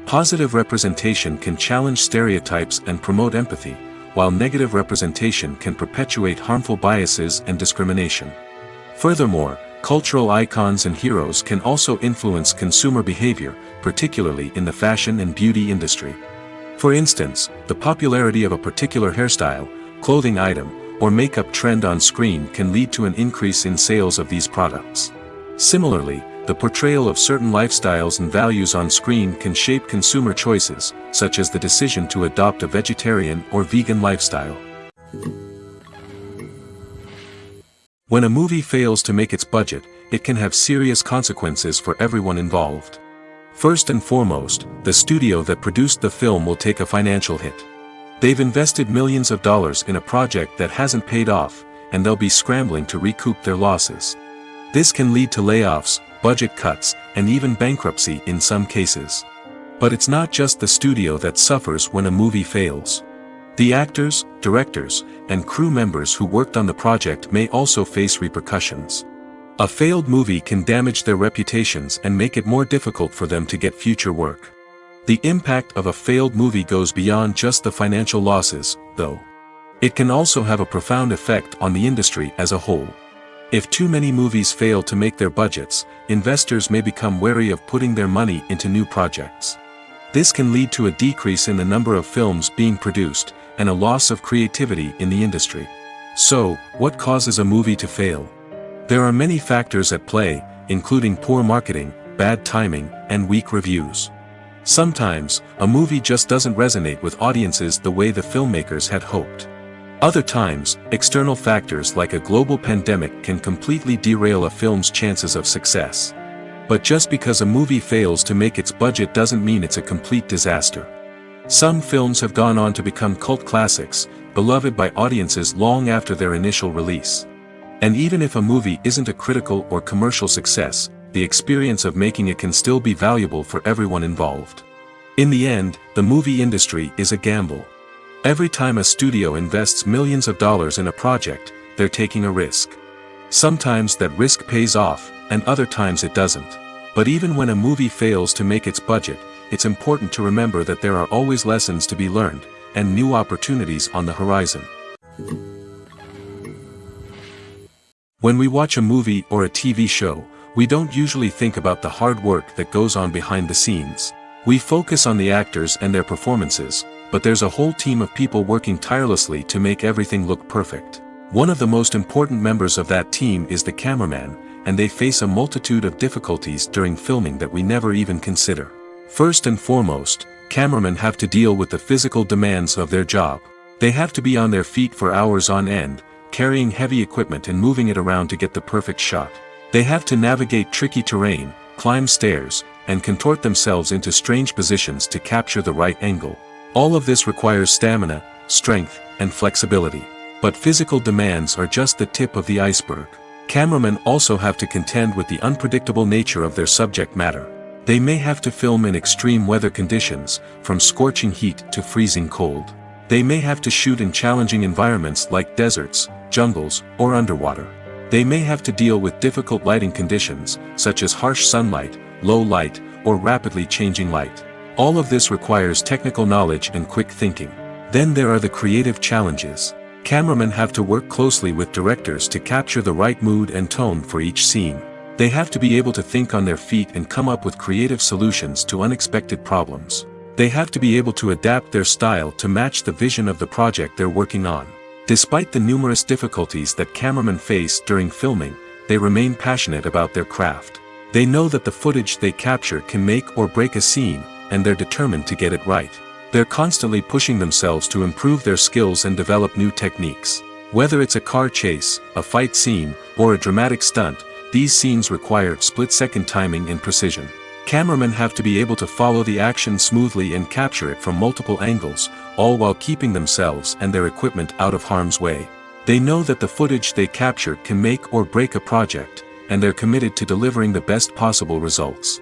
Positive representation can challenge stereotypes and promote empathy, while negative representation can perpetuate harmful biases and discrimination. Furthermore, cultural icons and heroes can also influence consumer behavior, particularly in the fashion and beauty industry. For instance, the popularity of a particular hairstyle, clothing item, or makeup trend on screen can lead to an increase in sales of these products. Similarly, the portrayal of certain lifestyles and values on screen can shape consumer choices, such as the decision to adopt a vegetarian or vegan lifestyle. When a movie fails to make its budget, it can have serious consequences for everyone involved. First and foremost, the studio that produced the film will take a financial hit. They've invested millions of dollars in a project that hasn't paid off, and they'll be scrambling to recoup their losses. This can lead to layoffs, budget cuts, and even bankruptcy in some cases. But it's not just the studio that suffers when a movie fails. The actors, directors, and crew members who worked on the project may also face repercussions. A failed movie can damage their reputations and make it more difficult for them to get future work. The impact of a failed movie goes beyond just the financial losses, though. It can also have a profound effect on the industry as a whole. If too many movies fail to make their budgets, investors may become wary of putting their money into new projects. This can lead to a decrease in the number of films being produced, and a loss of creativity in the industry. So, what causes a movie to fail? There are many factors at play, including poor marketing, bad timing, and weak reviews. Sometimes, a movie just doesn't resonate with audiences the way the filmmakers had hoped. Other times, external factors like a global pandemic can completely derail a film's chances of success. But just because a movie fails to make its budget doesn't mean it's a complete disaster. Some films have gone on to become cult classics, beloved by audiences long after their initial release. And even if a movie isn't a critical or commercial success, the experience of making it can still be valuable for everyone involved. In the end, the movie industry is a gamble. Every time a studio invests millions of dollars in a project, they're taking a risk. Sometimes that risk pays off, and other times it doesn't. But even when a movie fails to make its budget, it's important to remember that there are always lessons to be learned, and new opportunities on the horizon. When we watch a movie or a TV show, we don't usually think about the hard work that goes on behind the scenes. We focus on the actors and their performances, but there's a whole team of people working tirelessly to make everything look perfect. One of the most important members of that team is the cameraman, and they face a multitude of difficulties during filming that we never even consider. First and foremost, cameramen have to deal with the physical demands of their job. They have to be on their feet for hours on end, carrying heavy equipment and moving it around to get the perfect shot. They have to navigate tricky terrain, climb stairs, and contort themselves into strange positions to capture the right angle. All of this requires stamina, strength, and flexibility. But physical demands are just the tip of the iceberg. Cameramen also have to contend with the unpredictable nature of their subject matter. They may have to film in extreme weather conditions, from scorching heat to freezing cold. They may have to shoot in challenging environments like deserts, jungles, or underwater. They may have to deal with difficult lighting conditions, such as harsh sunlight, low light, or rapidly changing light. All of this requires technical knowledge and quick thinking. Then there are the creative challenges. Cameramen have to work closely with directors to capture the right mood and tone for each scene. They have to be able to think on their feet and come up with creative solutions to unexpected problems. They have to be able to adapt their style to match the vision of the project they're working on. Despite the numerous difficulties that cameramen face during filming, they remain passionate about their craft. They know that the footage they capture can make or break a scene, and they're determined to get it right. They're constantly pushing themselves to improve their skills and develop new techniques. Whether it's a car chase, a fight scene, or a dramatic stunt, these scenes require split-second timing and precision. Cameramen have to be able to follow the action smoothly and capture it from multiple angles, all while keeping themselves and their equipment out of harm's way. They know that the footage they capture can make or break a project, and they're committed to delivering the best possible results.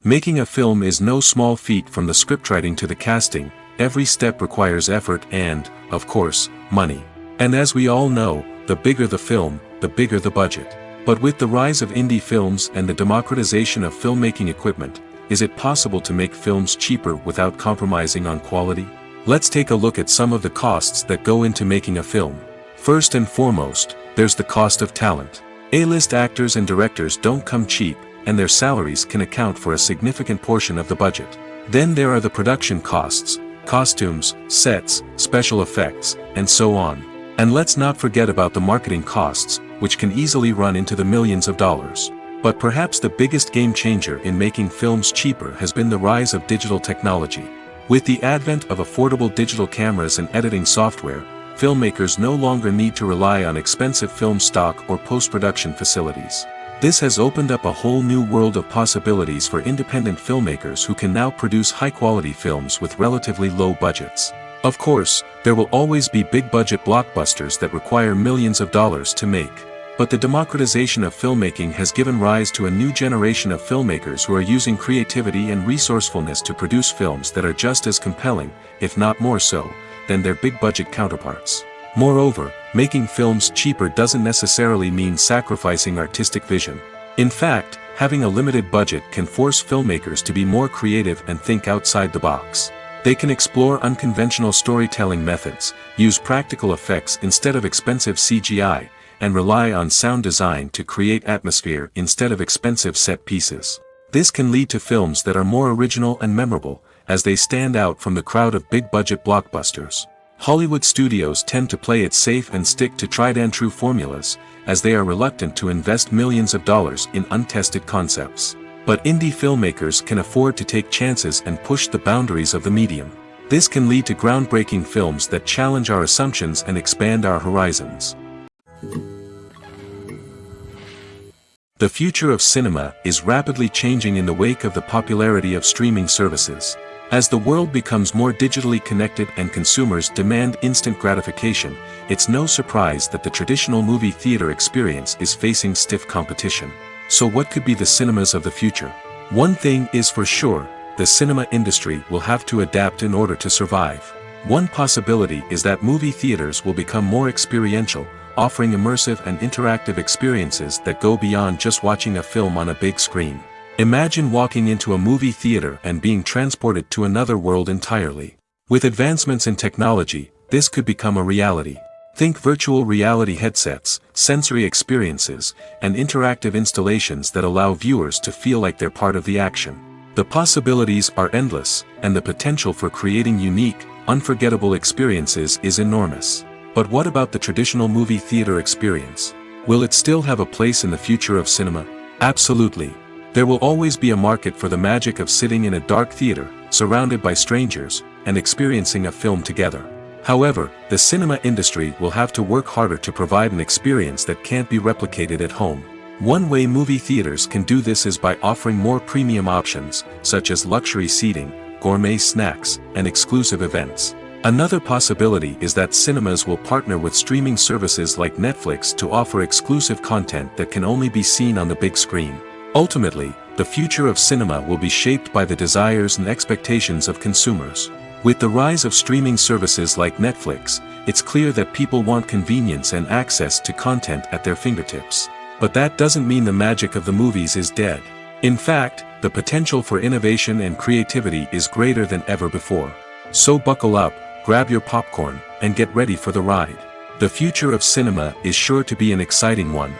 Making a film is no small feat. From the scriptwriting to the casting, every step requires effort and, of course, money. And as we all know, the bigger the film, the bigger the budget. But with the rise of indie films and the democratization of filmmaking equipment, is it possible to make films cheaper without compromising on quality? Let's take a look at some of the costs that go into making a film. First and foremost, there's the cost of talent. A-list actors and directors don't come cheap, and their salaries can account for a significant portion of the budget. Then there are the production costs, costumes, sets, special effects, and so on. And let's not forget about the marketing costs, which can easily run into the millions of dollars. But perhaps the biggest game changer in making films cheaper has been the rise of digital technology. With the advent of affordable digital cameras and editing software, filmmakers no longer need to rely on expensive film stock or post-production facilities. This has opened up a whole new world of possibilities for independent filmmakers who can now produce high-quality films with relatively low budgets. Of course, there will always be big-budget blockbusters that require millions of dollars to make. But the democratization of filmmaking has given rise to a new generation of filmmakers who are using creativity and resourcefulness to produce films that are just as compelling, if not more so, than their big-budget counterparts. Moreover, making films cheaper doesn't necessarily mean sacrificing artistic vision. In fact, having a limited budget can force filmmakers to be more creative and think outside the box. They can explore unconventional storytelling methods, use practical effects instead of expensive CGI, and rely on sound design to create atmosphere instead of expensive set pieces. This can lead to films that are more original and memorable, as they stand out from the crowd of big-budget blockbusters. Hollywood studios tend to play it safe and stick to tried-and-true formulas, as they are reluctant to invest millions of dollars in untested concepts. But indie filmmakers can afford to take chances and push the boundaries of the medium. This can lead to groundbreaking films that challenge our assumptions and expand our horizons. The future of cinema is rapidly changing in the wake of the popularity of streaming services. As the world becomes more digitally connected and consumers demand instant gratification, it's no surprise that the traditional movie theater experience is facing stiff competition. So what could be the cinemas of the future? One thing is for sure, the cinema industry will have to adapt in order to survive. One possibility is that movie theaters will become more experiential, offering immersive and interactive experiences that go beyond just watching a film on a big screen. Imagine walking into a movie theater and being transported to another world entirely. With advancements in technology, this could become a reality. Think virtual reality headsets, sensory experiences, and interactive installations that allow viewers to feel like they're part of the action. The possibilities are endless, and the potential for creating unique, unforgettable experiences is enormous. But what about the traditional movie theater experience? Will it still have a place in the future of cinema? Absolutely. There will always be a market for the magic of sitting in a dark theater, surrounded by strangers, and experiencing a film together. However, the cinema industry will have to work harder to provide an experience that can't be replicated at home. One way movie theaters can do this is by offering more premium options, such as luxury seating, gourmet snacks, and exclusive events. Another possibility is that cinemas will partner with streaming services like Netflix to offer exclusive content that can only be seen on the big screen. Ultimately, the future of cinema will be shaped by the desires and expectations of consumers. With the rise of streaming services like Netflix, it's clear that people want convenience and access to content at their fingertips. But that doesn't mean the magic of the movies is dead. In fact, the potential for innovation and creativity is greater than ever before. So buckle up, grab your popcorn, and get ready for the ride. The future of cinema is sure to be an exciting one.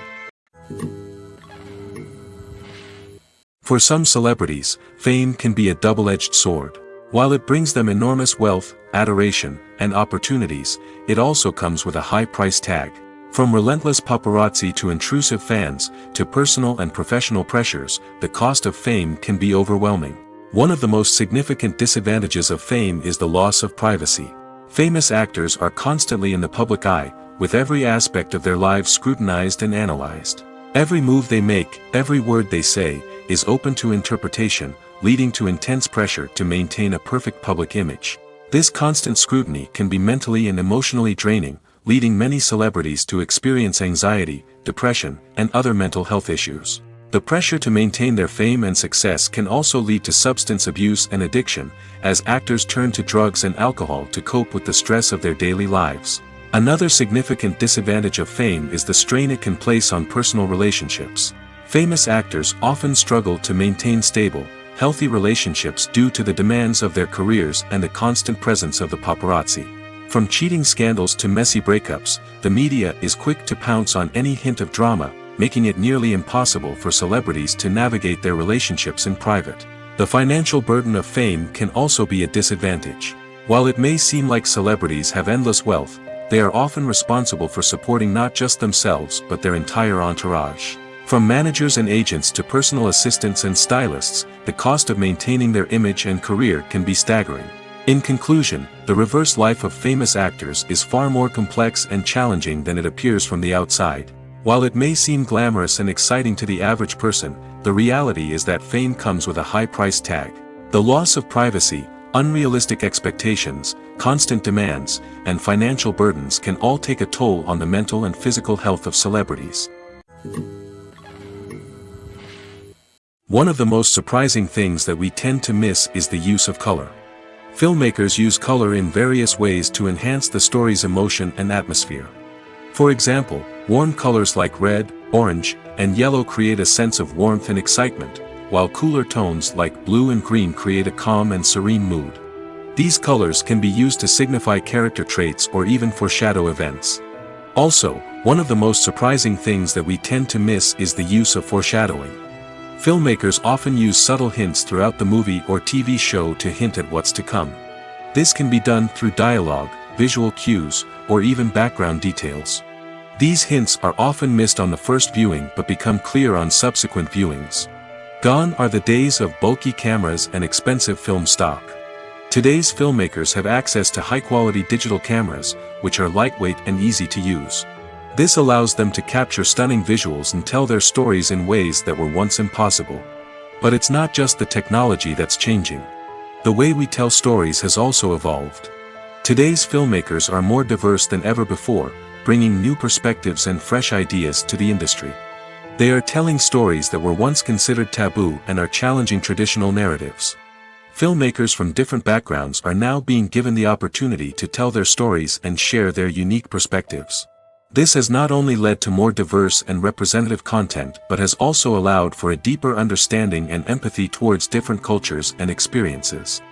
For some celebrities, fame can be a double-edged sword. While it brings them enormous wealth, adoration, and opportunities, it also comes with a high price tag. From relentless paparazzi to intrusive fans, to personal and professional pressures, the cost of fame can be overwhelming. One of the most significant disadvantages of fame is the loss of privacy. Famous actors are constantly in the public eye, with every aspect of their lives scrutinized and analyzed. Every move they make, every word they say, is open to interpretation, leading to intense pressure to maintain a perfect public image. This constant scrutiny can be mentally and emotionally draining, leading many celebrities to experience anxiety, depression, and other mental health issues. The pressure to maintain their fame and success can also lead to substance abuse and addiction, as actors turn to drugs and alcohol to cope with the stress of their daily lives. Another significant disadvantage of fame is the strain it can place on personal relationships. Famous actors often struggle to maintain stable, healthy relationships due to the demands of their careers and the constant presence of the paparazzi. From cheating scandals to messy breakups, the media is quick to pounce on any hint of drama, making it nearly impossible for celebrities to navigate their relationships in private. The financial burden of fame can also be a disadvantage. While it may seem like celebrities have endless wealth, they are often responsible for supporting not just themselves but their entire entourage. From managers and agents to personal assistants and stylists, the cost of maintaining their image and career can be staggering. In conclusion, the reverse life of famous actors is far more complex and challenging than it appears from the outside. While it may seem glamorous and exciting to the average person, the reality is that fame comes with a high price tag. The loss of privacy, unrealistic expectations, constant demands, and financial burdens can all take a toll on the mental and physical health of celebrities. One of the most surprising things that we tend to miss is the use of color. Filmmakers use color in various ways to enhance the story's emotion and atmosphere. For example, warm colors like red, orange, and yellow create a sense of warmth and excitement, while cooler tones like blue and green create a calm and serene mood. These colors can be used to signify character traits or even foreshadow events. Also, one of the most surprising things that we tend to miss is the use of foreshadowing. Filmmakers often use subtle hints throughout the movie or TV show to hint at what's to come. This can be done through dialogue, visual cues, or even background details. These hints are often missed on the first viewing but become clear on subsequent viewings. Gone are the days of bulky cameras and expensive film stock. Today's filmmakers have access to high-quality digital cameras, which are lightweight and easy to use. This allows them to capture stunning visuals and tell their stories in ways that were once impossible. But it's not just the technology that's changing. The way we tell stories has also evolved. Today's filmmakers are more diverse than ever before, bringing new perspectives and fresh ideas to the industry. They are telling stories that were once considered taboo and are challenging traditional narratives. Filmmakers from different backgrounds are now being given the opportunity to tell their stories and share their unique perspectives. This has not only led to more diverse and representative content but has also allowed for a deeper understanding and empathy towards different cultures and experiences.